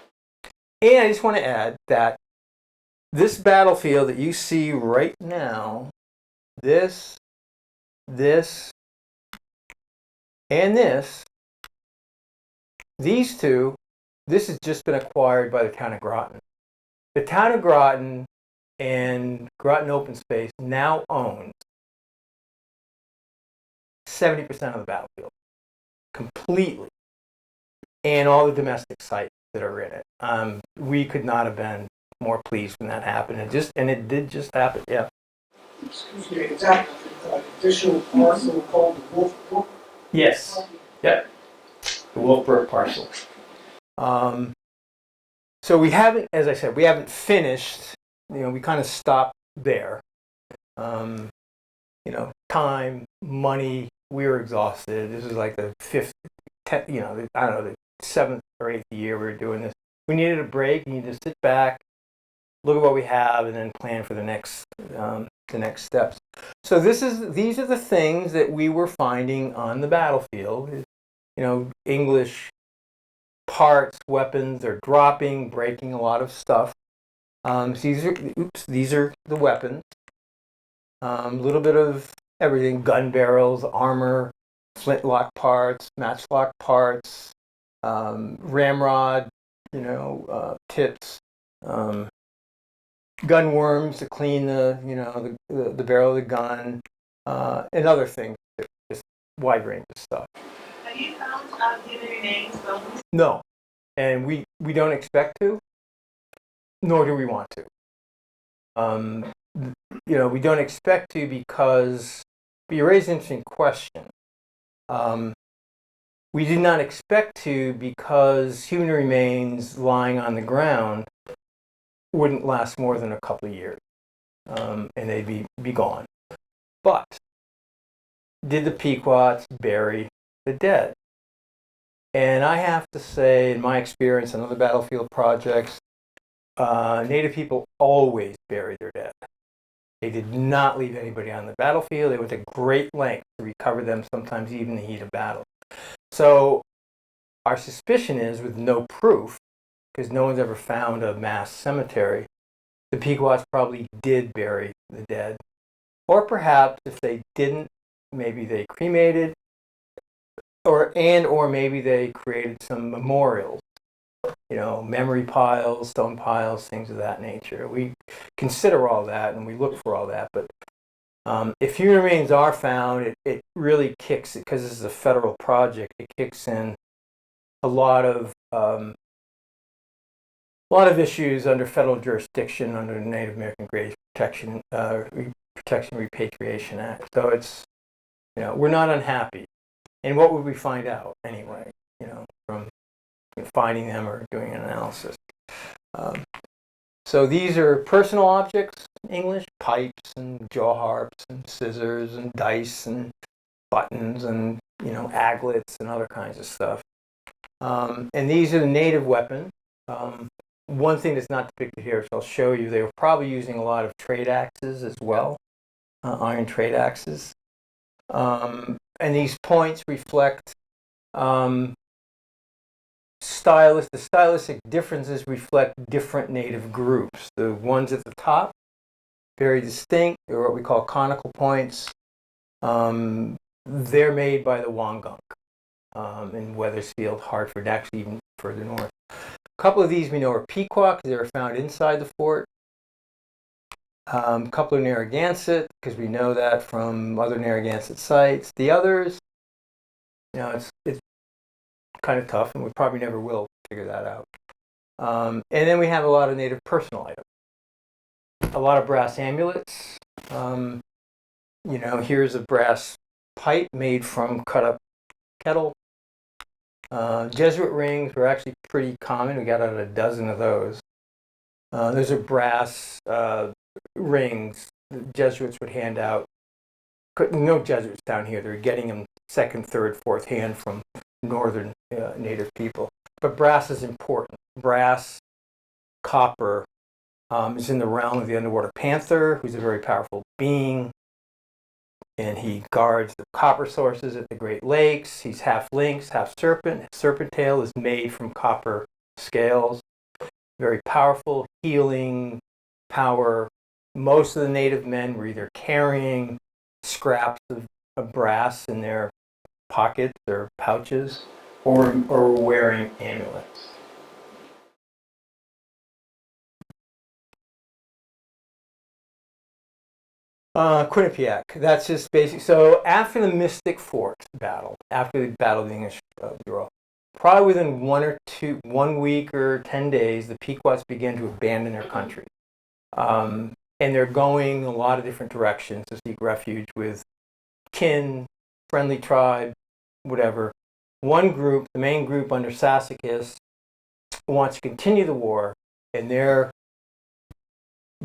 Speaker 2: And I just want to add that this battlefield that you see right now, this, and these two, this has just been acquired by the town of Groton. The town of Groton and Groton Open Space now owns 70% of the battlefield, completely, and all the domestic sites that are in it. We could not have been more pleased when that happened. It did just happen. Yeah.
Speaker 7: Excuse me, is that an additional parcel called the Wolf Brook?
Speaker 2: Yes. Yep. The Wolfbrook parcel. So we haven't, as I said, we haven't finished. We kind of stopped there. Time, money. We were exhausted. This is like the the 7th or 8th year we were doing this. We needed a break. We needed to sit back, look at what we have, and then plan for the next steps. So these are the things that we were finding on the battlefield. English parts, weapons, they're dropping, breaking a lot of stuff. These are the weapons. A little bit of everything: gun barrels, armor, flintlock parts, matchlock parts, ramrod, tips, gun worms to clean the barrel of the gun, and other things. Just wide range of stuff.
Speaker 6: Have you found human remains bones?
Speaker 2: No, and we don't expect to, nor do we want to. We don't expect to because you raise an interesting question. We did not expect to because human remains lying on the ground wouldn't last more than a couple of years, and they'd be gone. But did the Pequots bury the dead? And I have to say, in my experience on other battlefield projects, Native people always buried their dead. They did not leave anybody on the battlefield. They went to great lengths to recover them, sometimes even in the heat of battle. So our suspicion is, with no proof, because no one's ever found a mass cemetery, the Pequots probably did bury the dead. Or perhaps if they didn't, maybe they cremated, or maybe they created some memorials, memory piles, stone piles, things of that nature. We consider all that and we look for all that, but if human remains are found, it really kicks, because this is a federal project, it kicks in a lot of issues under federal jurisdiction under the Native American Graves Protection Repatriation Act. So it's, we're not unhappy. And what would we find out anyway? From and finding them or doing an analysis. So these are personal objects in English: pipes and jaw harps and scissors and dice and buttons and aglets and other kinds of stuff. And these are the native weapons. One thing that's not depicted here, which I'll show you, they were probably using a lot of trade axes as well, iron trade axes. And these points reflect the stylistic differences reflect different native groups. The ones at the top, very distinct, are what we call conical points. They're made by the Wangunk in Wethersfield, Hartford, actually even further north. A couple of these we know are Pequot because they were found inside the fort. A couple are Narragansett because we know that from other Narragansett sites. The others, it's kind of tough, and we probably never will figure that out. And then we have a lot of native personal items. A lot of brass amulets. Here's a brass pipe made from cut up kettle. Jesuit rings were actually pretty common. We got out a dozen of those. Those are brass rings the Jesuits would hand out. No Jesuits down here. They're getting them second, third, fourth hand from northern native people. But brass is important. Brass, copper is in the realm of the underwater panther, who's a very powerful being. And he guards the copper sources at the Great Lakes. He's half lynx, half serpent. His serpent tail is made from copper scales. Very powerful, healing power. Most of the native men were either carrying scraps of brass in their pockets or pouches or wearing amulets. Quinnipiac, that's just basic. So after the Mystic Fort battle, after the Battle of the English Bureau, probably within 1 week or 10 days, the Pequots began to abandon their country. And they're going a lot of different directions to seek refuge with kin, friendly tribe, whatever. One group, the main group under Sassacus, wants to continue the war, and they're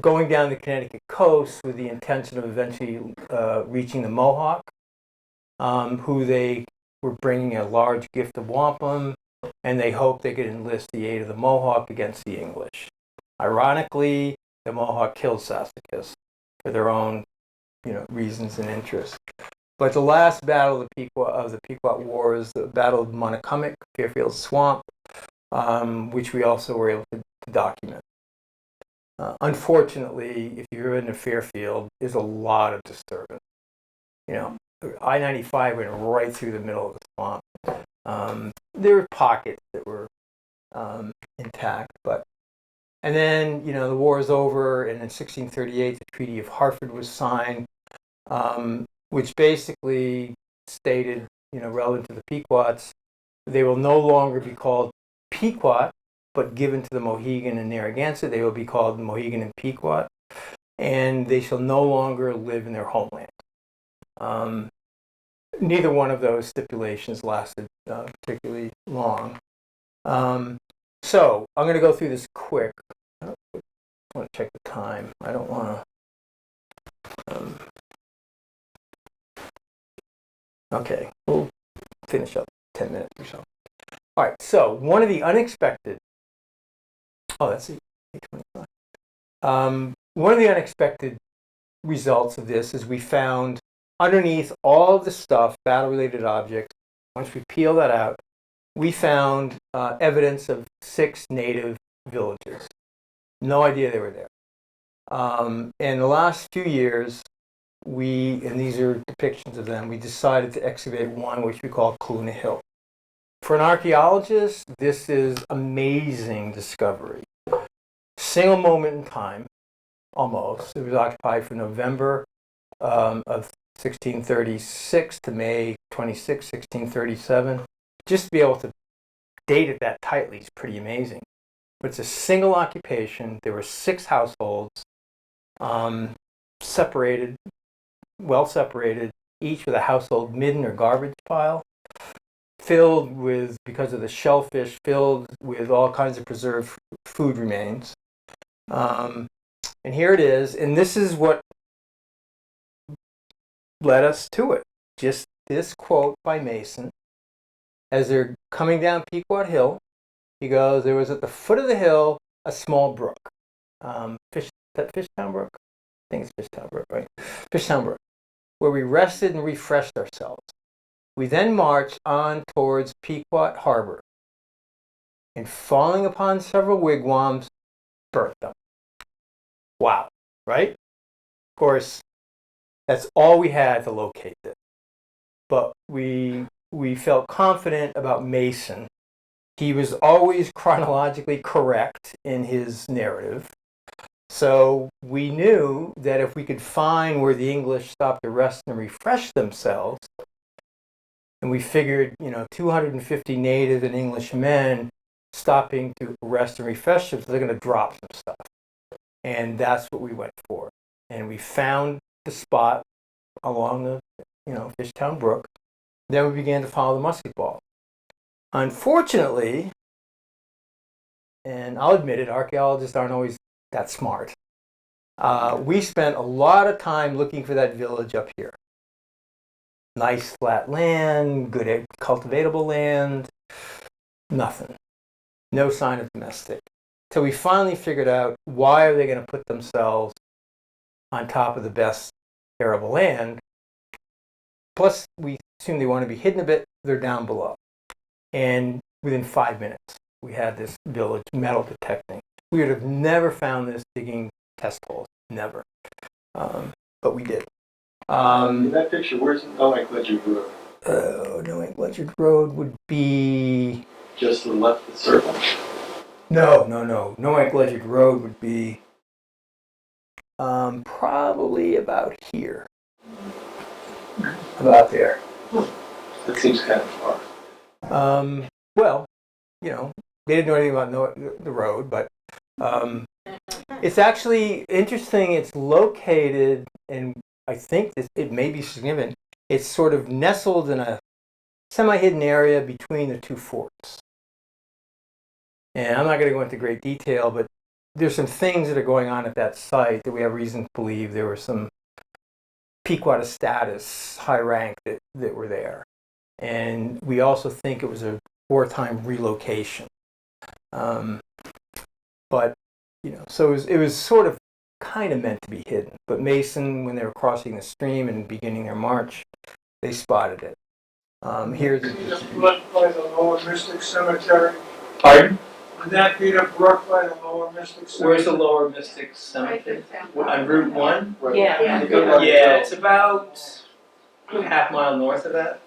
Speaker 2: going down the Connecticut coast with the intention of eventually reaching the Mohawk, who they were bringing a large gift of wampum, and they hoped they could enlist the aid of the Mohawk against the English. Ironically, the Mohawk killed Sassacus for their own, reasons and interests. But the last battle of the Pequot War is the Battle of Monocomic, Fairfield Swamp, which we also were able to document. Unfortunately, if you're in the Fairfield, there's a lot of disturbance. I-95 went right through the middle of the swamp. There were pockets that were intact, and then the war is over, and in 1638 the Treaty of Hartford was signed, which basically stated, relevant to the Pequots, they will no longer be called Pequot, but given to the Mohegan and Narragansett, they will be called Mohegan and Pequot, and they shall no longer live in their homeland. Neither one of those stipulations lasted particularly long. So I'm going to go through this quick. I want to check the time. I don't want to. Okay, we'll finish up 10 minutes or so. All right, so one of the unexpected. Oh, that's 825. One of the unexpected results of this is we found underneath all of the stuff, battle-related objects, once we peel that out, we found evidence of 6 native villages. No idea they were there. In the last few years, and these are depictions of them, we decided to excavate one which we call Kaluna Hill. For an archaeologist, this is amazing discovery. Single moment in time, almost. It was occupied from November of 1636 to May 26, 1637. Just to be able to date it that tightly is pretty amazing. But it's a single occupation. There were 6 households, separated, well separated, each with a household midden or garbage pile. filled with, because of the shellfish, filled with all kinds of preserved food remains. And here it is, and this is what led us to it. Just this quote by Mason. As they're coming down Pequot Hill, he goes, there was at the foot of the hill a small brook. Fishtown Brook? I think it's Fishtown Brook, right? Fishtown Brook, where we rested and refreshed ourselves. We then marched on towards Pequot Harbor, and falling upon several wigwams, burnt them. Wow, right? Of course, that's all we had to locate this. But we felt confident about Mason. He was always chronologically correct in his narrative. So we knew that if we could find where the English stopped to rest and refresh themselves, and we figured, 250 native and English men stopping to rest and refresh themselves, they're going to drop some stuff. And that's what we went for. And we found the spot along the, Fishtown Brook. Then we began to follow the musket ball. Unfortunately, and I'll admit it, archaeologists aren't always that smart. We spent a lot of time looking for that village up here. Nice flat land, good cultivatable land, nothing. No sign of domestic. So we finally figured out, why are they going to put themselves on top of the best arable land? Plus, we assume they want to be hidden a bit, they're down below. And within 5 minutes, we had this village metal detecting. We would have never found this digging test holes, never. But we did.
Speaker 3: In that picture, where's Noack Ledger Road?
Speaker 2: Noack Ledger Road would be...
Speaker 3: Just to the left of the circle.
Speaker 2: No. Noack Ledger Road would be probably about here. About there.
Speaker 3: That seems kind of far.
Speaker 2: Well, they didn't know anything about the road, but it's actually interesting. It's located, and I think it may be significant. It's sort of nestled in a semi-hidden area between the two forts. And I'm not going to go into great detail, but there's some things that are going on at that site that we have reason to believe there were some Pequot status, high rank that were there. And we also think it was a wartime relocation. But, so it was sort of kind of meant to be hidden. But Mason, when they were crossing the stream and beginning their march, they spotted it. Here's
Speaker 7: The brook by the Lower Mystic Cemetery.
Speaker 3: Pardon?
Speaker 7: Would that be the brook by the Lower Mystic Cemetery?
Speaker 8: Where's the Lower Mystic Cemetery? On Route 1?
Speaker 4: Yeah.
Speaker 8: Yeah, it's about a half-mile north of that.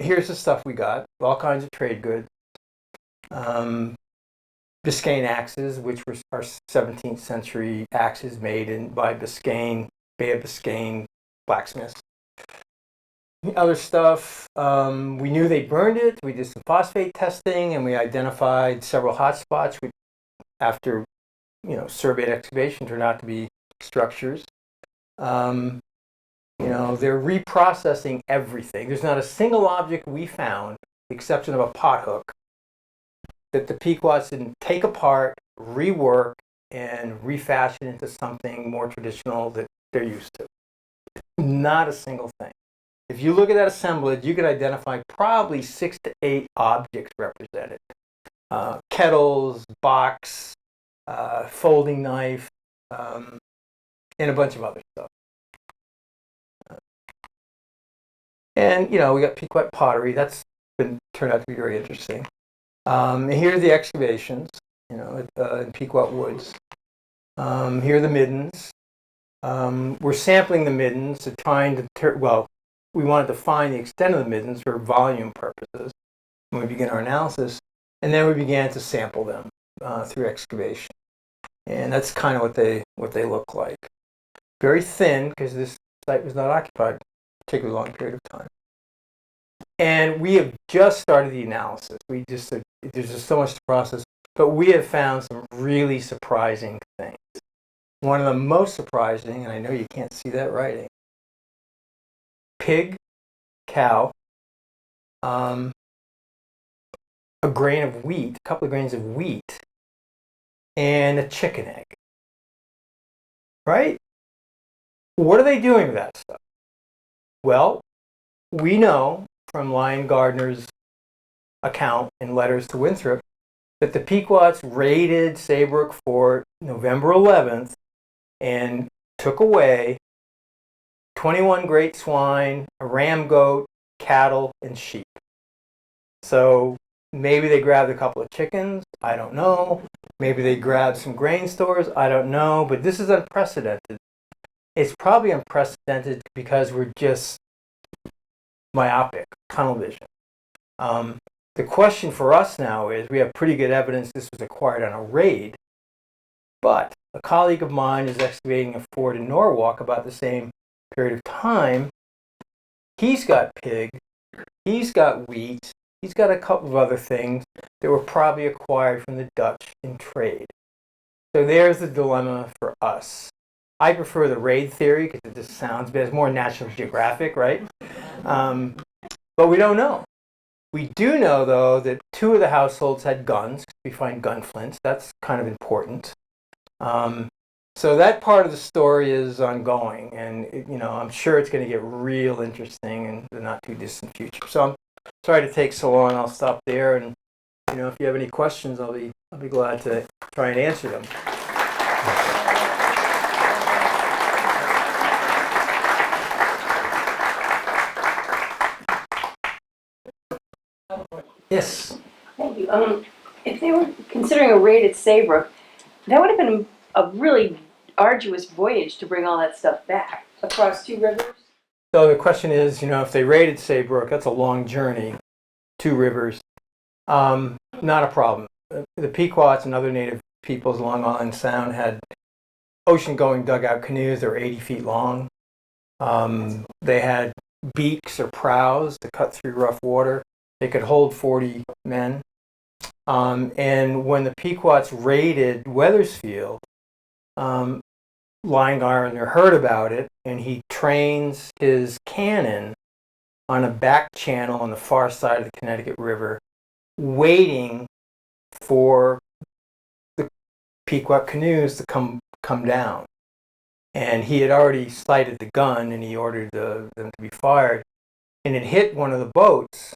Speaker 2: Here's the stuff we got. All kinds of trade goods. Biscayne axes, which were our 17th century axes made by Bay of Biscayne blacksmiths. Other stuff, we knew they burned it. We did some phosphate testing, and we identified several hot spots, which after surveyed excavation turned out to be structures. They're reprocessing everything. There's not a single object we found, with the exception of a pothook, that the Pequots didn't take apart, rework, and refashion into something more traditional that they're used to. Not a single thing. If you look at that assemblage, you can identify probably 6 to 8 objects represented. Kettles, box, folding knife, and a bunch of other stuff. And, we got Pequot pottery. That's turned out to be very interesting. And here are the excavations, in Pequot Woods. Here are the middens. We're sampling the middens to trying to, we wanted to find the extent of the middens for volume purposes when we begin our analysis. And then we began to sample them through excavation. And that's kind of what they look like. Very thin, because this site was not occupied a particularly long period of time. And we have just started the analysis. There's just so much to process. But we have found some really surprising things. One of the most surprising, and I know you can't see that writing, pig, cow, a grain of wheat, a couple of grains of wheat, and a chicken egg. Right? What are they doing with that stuff? Well, we know from Lyon Gardner's account in Letters to Winthrop that the Pequots raided Saybrook Fort November 11th and took away 21 great swine, a ram goat, cattle, and sheep. So maybe they grabbed a couple of chickens, I don't know. Maybe they grabbed some grain stores, I don't know. But this is unprecedented. It's probably unprecedented because we're just myopic, tunnel vision. The question for us now is, we have pretty good evidence this was acquired on a raid, but a colleague of mine is excavating a fort in Norwalk about the same period of time. He's got pig, he's got wheat, he's got a couple of other things that were probably acquired from the Dutch in trade. So there's the dilemma for us. I prefer the raid theory because it just sounds better. It's more National Geographic, right? But we don't know. We do know, though, that 2 of the households had guns. We find gun flints. That's kind of important. So that part of the story is ongoing, and I'm sure it's going to get real interesting in the not too distant future. So I'm sorry to take so long. I'll stop there, and if you have any questions, I'll be glad to try and answer them. Yes.
Speaker 9: Thank you. If they were considering a raid at Saybrook, that would have been a really arduous voyage to bring all that stuff back across 2 rivers.
Speaker 2: So the question is, if they raided Saybrook, that's a long journey, 2 rivers. Not a problem. The Pequots and other native peoples along Long Sound had ocean-going dugout canoes that were 80 feet long. They had beaks or prows to cut through rough water. They could hold 40 men. And when the Pequots raided Wethersfield, Lyon Gardner heard about it, and he trains his cannon on a back channel on the far side of the Connecticut River, waiting for the Pequot canoes to come down. And he had already sighted the gun, and he ordered them to be fired. And it hit one of the boats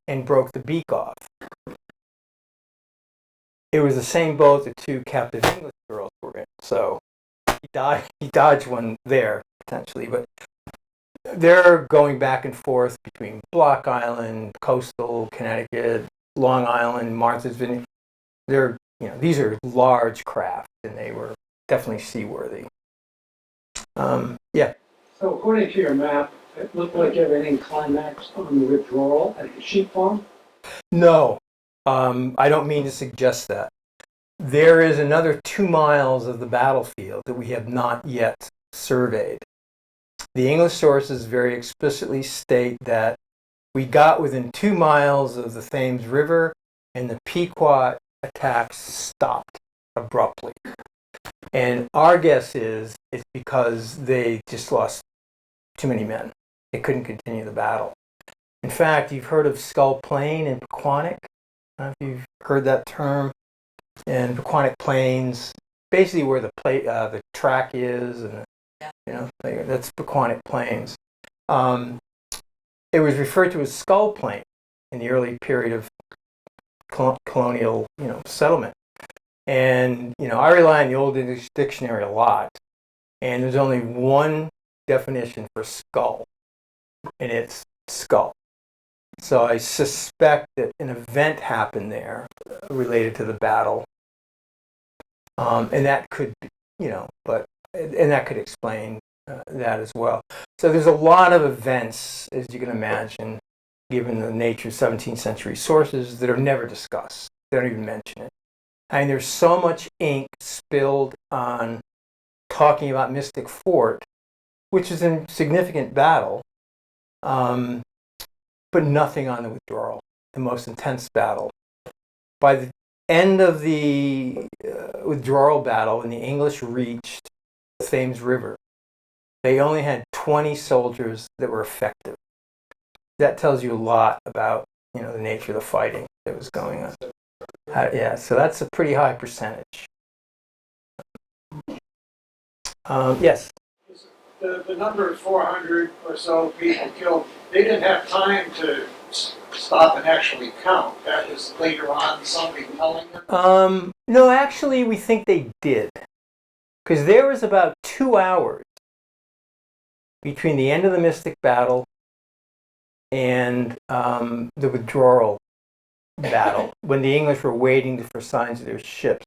Speaker 2: and broke the beak off. It was the same boat the 2 captive English girls were in. So he dodged one there, potentially. But they're going back and forth between Block Island, coastal Connecticut, Long Island, Martha's Vineyard. These are large craft, and they were definitely seaworthy. Yeah.
Speaker 7: So according to your map, it looked like everything climaxed on the withdrawal at the sheep farm?
Speaker 2: No, I don't mean to suggest that. There is another 2 miles of the battlefield that we have not yet surveyed. The English sources very explicitly state that we got within 2 miles of the Thames River, and the Pequot attacks stopped abruptly. And our guess is it's because they just lost too many men. They couldn't continue the battle. In fact, you've heard of Skull Plain in Pequannock. I don't know if you've heard that term. And Pequannock Plains, basically where the track is, and that's Pequannock Plains. It was referred to as Skull Plain in the early period of colonial, settlement. And I rely on the Old English Dictionary a lot, and there's only one definition for skull, and it's skull. So I suspect that an event happened there related to the battle, and that could, and that could explain that as well. So there's a lot of events, as you can imagine, given the nature of 17th century sources, that are never discussed. They don't even mention it. And there's so much ink spilled on talking about Mystic Fort, which is a significant battle, but nothing on the withdrawal, the most intense battle. By the end of the withdrawal battle, when the English reached the Thames River, they only had 20 soldiers that were effective. that tells you a lot about, you know, the nature of the fighting that was going on. Yeah, so that's a pretty high percentage. Yes.
Speaker 7: The number of 400 or so people killed, they didn't have time to stop and actually count. That was later on somebody telling them.
Speaker 2: No, actually, we think they did. Because there was about 2 hours between the end of the Mystic battle and the withdrawal battle, when the English were waiting for signs of their ships.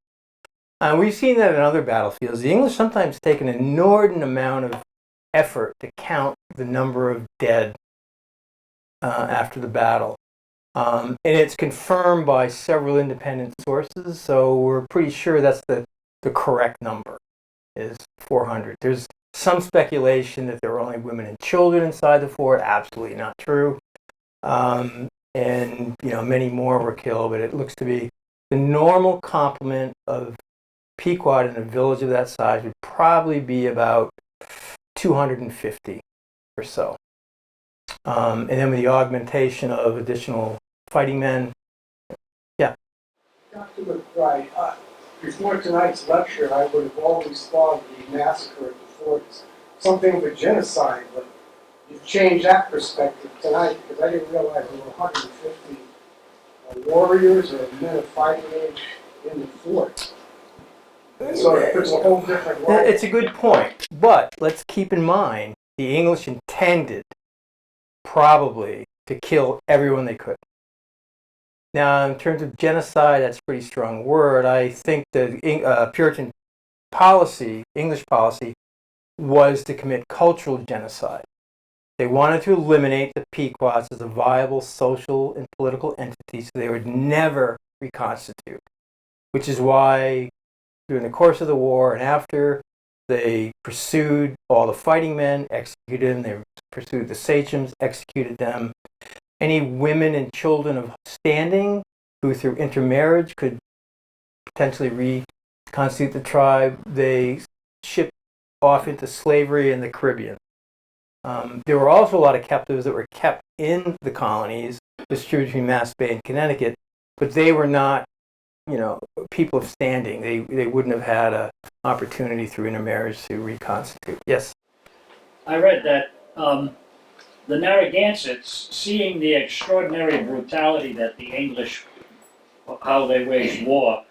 Speaker 2: We've seen that in other battlefields. The English sometimes take an inordinate amount of effort to count the number of dead after the battle. And it's confirmed by several independent sources, so we're pretty sure that's the correct number, is 400. There's some speculation that there were only women and children inside the fort. Absolutely not true. And, you know, many more were killed, but it looks to be the normal complement of Pequot in a village of that size would probably be about 250 or so. And then with the augmentation of additional fighting men. Yeah.
Speaker 7: Dr. McBride, before tonight's lecture, I would have always thought the massacre at the fort is something of a genocide, but you've changed that perspective tonight because I didn't realize there were 150 warriors or men of fighting age in the fort. So it puts a whole different light.
Speaker 2: It's a good point, but let's keep in mind the English intended probably to kill everyone they could. Now, in terms of genocide, that's a pretty strong word. I think the Puritan policy, English policy, was to commit cultural genocide. They wanted to eliminate the Pequots as a viable social and political entity so they would never reconstitute, which is why during the course of the war and after, they pursued all the fighting men, executed them. They pursued the sachems, executed them. Any women and children of standing who through intermarriage could potentially reconstitute the tribe, they shipped off into slavery in the Caribbean. There were also a lot of captives that were kept in the colonies, distributed between Mass Bay and Connecticut, but they were not, you know, people of standing. They wouldn't have had an opportunity through intermarriage to reconstitute. Yes?
Speaker 10: I read that the Narragansetts, seeing the extraordinary brutality that the English, how they waged war,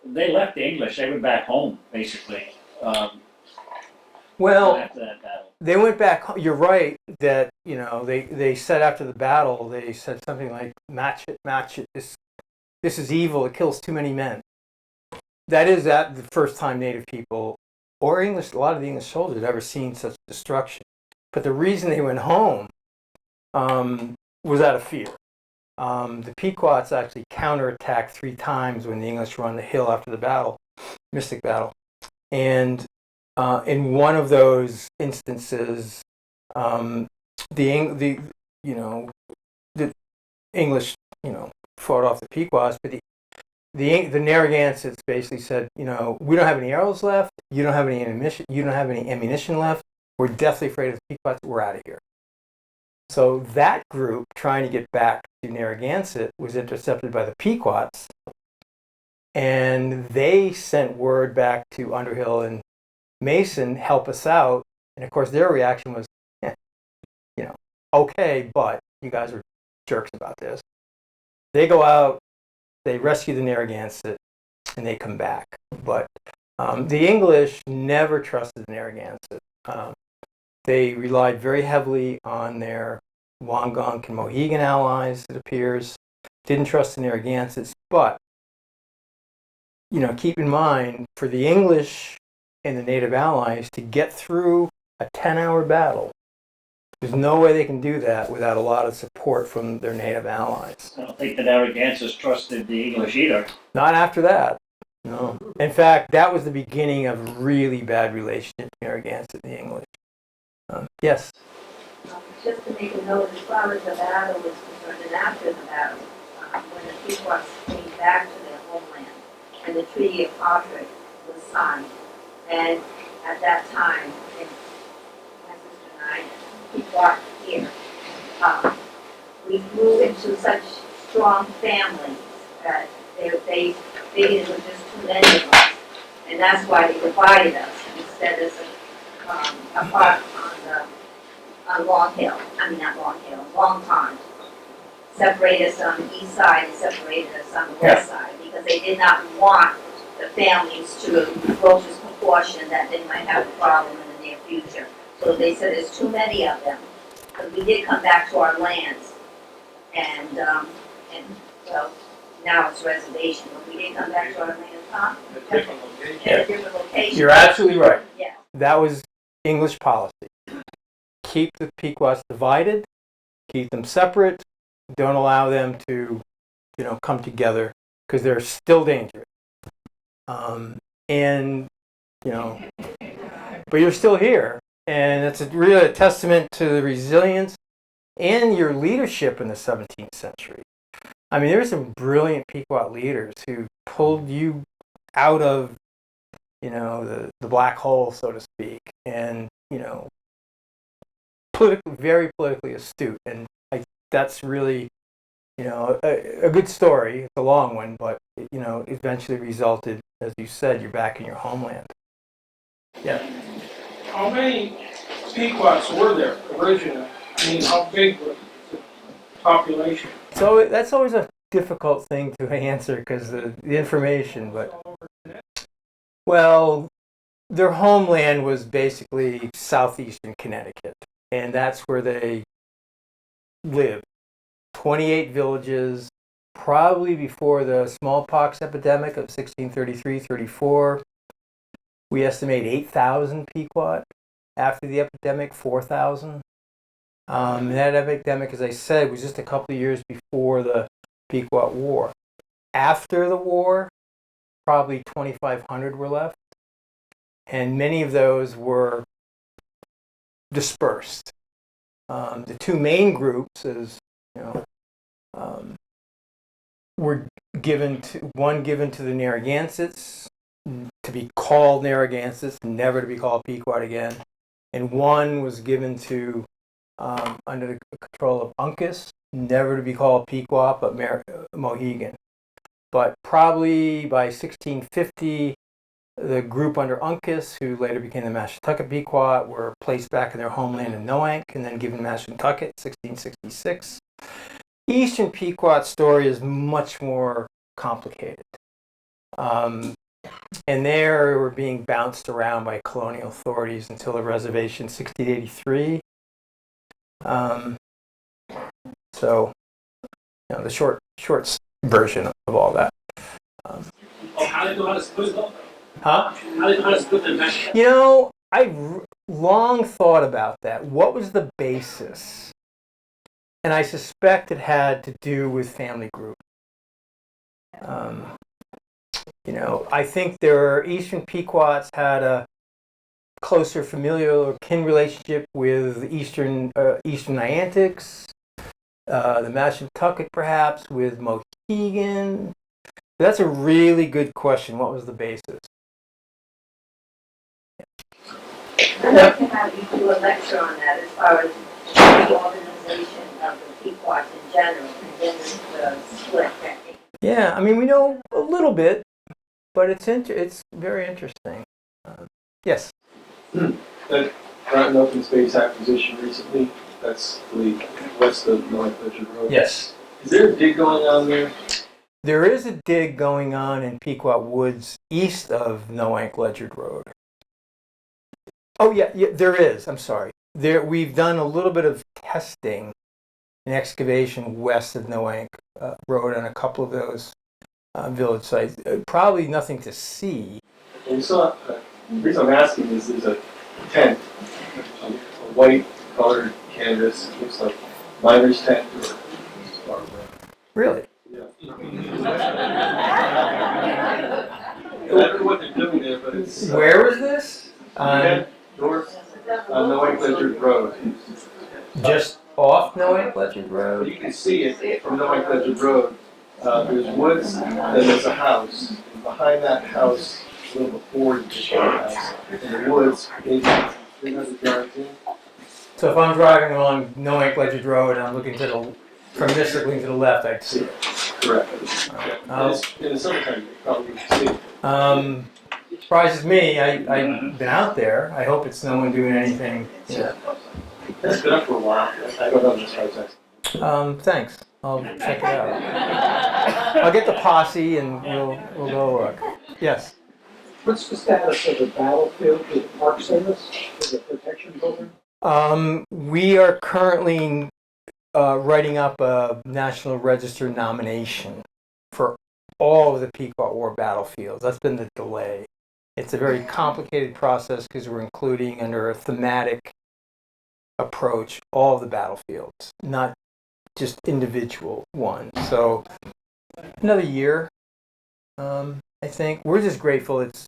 Speaker 10: they left the English. They went back home, basically,
Speaker 2: Well,
Speaker 10: after that battle.
Speaker 2: they went back home. You're right that, you know, they said after the battle, they said something like, match it, this is evil, it kills too many men. That is the first time Native people, or English, a lot of the English soldiers had ever seen such destruction. But the reason they went home was out of fear. The Pequots actually counterattacked 3 times when the English were on the hill after the battle, Mystic battle. And in one of those instances, the English, you know, fought off the Pequots, but the Narragansetts basically said, you know, we don't have any arrows left, you don't have any ammunition left, we're deathly afraid of the Pequots, we're out of here. So that group trying to get back to Narragansett was intercepted by the Pequots, and they sent word back to Underhill and Mason, help us out. And of course their reaction was, you know, okay, but you guys are jerks about this. They go out, they rescue the Narragansett, and they come back. But the English never trusted the Narragansett. They relied very heavily on their Wongonk and Mohegan allies, it appears. Didn't trust the Narragansetts. But, you know, keep in mind, for the English and the native allies to get through a 10-hour battle, there's no way they can do that without a lot of support from their native allies.
Speaker 10: I don't think the Narragansetts trusted the English either.
Speaker 2: Not after that. No. In fact, that was the beginning of really bad relationship between Narragansett and the English. Yes?
Speaker 4: Just to make a note, as far as the battle is concerned, and after the battle, when the Pequots came back to their homeland, and the Treaty of Partridge was signed, and at that time, in my sister and I, Pequot here, we grew into such strong families that they figured it was just too many of us. And that's why they divided us instead of apart on Long Hill, I mean not Long Hill, Long Pond. Separated us on the east side and separated us on the west side because they did not want the families to grow to proportion that they might have a problem in the near future. So they said there's too many of them. But we did come back to our lands and well, now it's reservation, but we did come back to our lands, huh?
Speaker 3: A different location.
Speaker 4: At a different location.
Speaker 2: You're absolutely right.
Speaker 4: Yeah.
Speaker 2: That was English policy. Keep the Pequots divided, keep them separate, don't allow them to, come together because they're still dangerous. But you're still here, and it's really a testament to the resilience and your leadership in the 17th century. I mean, there's some brilliant Pequot leaders who pulled you out of, the black hole, so to speak, and, very politically astute. And that's really, a good story. It's a long one, but, eventually resulted, as you said, you're back in your homeland. Yeah.
Speaker 11: How many Pequots were there originally? I mean, how big was the population?
Speaker 2: So that's always a difficult thing to answer because the information, but, well, their homeland was basically southeastern Connecticut, and that's where they lived. 28 villages, probably before the smallpox epidemic of 1633-34. We estimate 8,000 Pequot. After the epidemic, 4,000. That epidemic, as I said, was just a couple of years before the Pequot War. After the war, probably 2,500 were left, and many of those were dispersed. The two main groups, were given to the Narragansetts, to be called Narragansetts, never to be called Pequot again, and one was given to under the control of Uncas, never to be called Pequot but Mohegan. But probably by 1650, the group under Uncas, who later became the Mashantucket Pequot, were placed back in their homeland in Noank and then given Mashantucket, 1666. Eastern Pequot story is much more complicated. And there were being bounced around by colonial authorities until the reservation 1683. So, the short version of all that.
Speaker 11: How did they know how to split it up?
Speaker 2: Huh?
Speaker 11: How did they know how to split the mesh?
Speaker 2: I've long thought about that. What was the basis? And I suspect it had to do with family group. I think Eastern Pequots had a closer familial or kin relationship with Eastern Niantics, the Mashantucket perhaps with Mohegan. That's a really good question. What was the basis?
Speaker 4: I'd like to have you do a lecture on that as far as the organization of the Pequots in general, and then the split.
Speaker 2: Yeah, I mean, we know a little bit, but it's very interesting. Yes?
Speaker 3: That Groton Open Space acquisition recently, that's the west of North Richard Road.
Speaker 2: Yes.
Speaker 3: Is there a dig going on there?
Speaker 2: There is a dig going on in Pequot Woods east of Noank Ledgerd Road. Oh, yeah, there is. I'm sorry. We've done a little bit of testing and excavation west of Noank Road on a couple of those village sites. Probably nothing to see.
Speaker 3: We saw, the reason I'm asking is there's a tent, a white colored canvas, it looks like miner's tent or
Speaker 2: Really?
Speaker 3: yeah. I don't know what they're doing there, but it's
Speaker 2: Where was this?
Speaker 3: north on Noank Ledgerd Road.
Speaker 2: Just off Noank Ledgerd Road?
Speaker 3: You can see it from Noank Ledgerd Road. There's woods, then there's a house. And behind that house, a little before you get to the house, in the woods, maybe 300 yards in.
Speaker 2: So if I'm driving along Noank Ledgerd Road and I'm looking to from Mystic Link to the left, I'd see it.
Speaker 3: Correct.
Speaker 2: Uh,
Speaker 3: In the summertime, you probably see it.
Speaker 2: Surprises me. I've been out there. I hope it's no one doing anything. Yeah.
Speaker 3: It's been up for a while. I don't know this project.
Speaker 2: Thanks. I'll check it out. I'll get the posse and we'll go look. Yes.
Speaker 7: What's the status of the battlefield with the Park Service, with the protection program?
Speaker 2: We are currently writing up a National Register nomination for all of the Pequot War battlefields. That's been the delay. It's a very complicated process because we're including under a thematic approach all of the battlefields, not just individual ones. So another year, I think. We're just grateful it's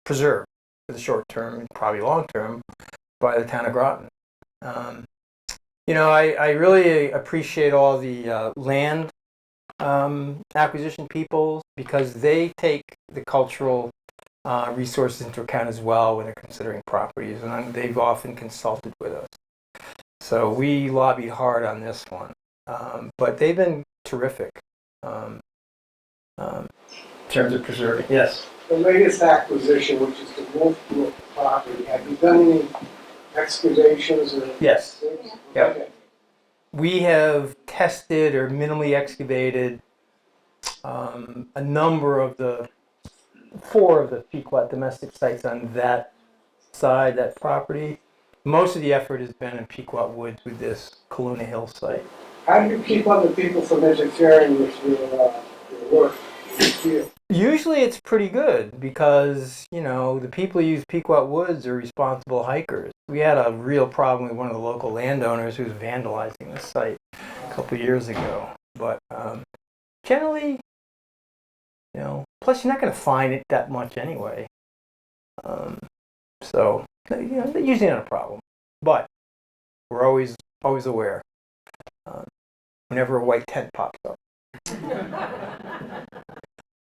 Speaker 2: preserved for the short term and probably long term by the town of Groton. I really appreciate all the land acquisition people because they take the cultural resources into account as well when they're considering properties, and they've often consulted with us. So we lobbied hard on this one, but they've been terrific in terms of preserving. Yes.
Speaker 7: The latest acquisition, which is the Wolfbrook property, have you done any excavations or?
Speaker 2: Yes. Yep.
Speaker 7: Okay.
Speaker 2: We have tested or minimally excavated a number of the 4 of the Pequot domestic sites on that side, that property. Most of the effort has been in Pequot Woods with this Kaluna Hill site.
Speaker 7: How do you keep other people from interfering with your work?
Speaker 2: Usually it's pretty good because, the people who use Pequot Woods are responsible hikers. We had a real problem with one of the local landowners who was vandalizing the site a couple of years ago. But generally, plus you're not going to find it that much anyway. So, usually not a problem. But we're always aware whenever a white tent pops up.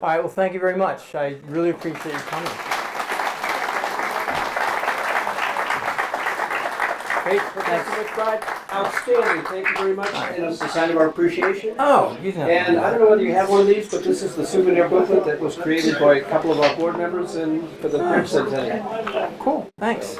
Speaker 2: All right, well, thank you very much. I really appreciate you coming. Great,
Speaker 1: Thanks, McBride. Outstanding. Thank you very much. And it's a sign of our appreciation.
Speaker 2: Oh, you know.
Speaker 1: And I don't know whether you have one of these, but this is the souvenir booklet that was created by a couple of our board members and for the Prince Centennial.
Speaker 2: Cool, thanks.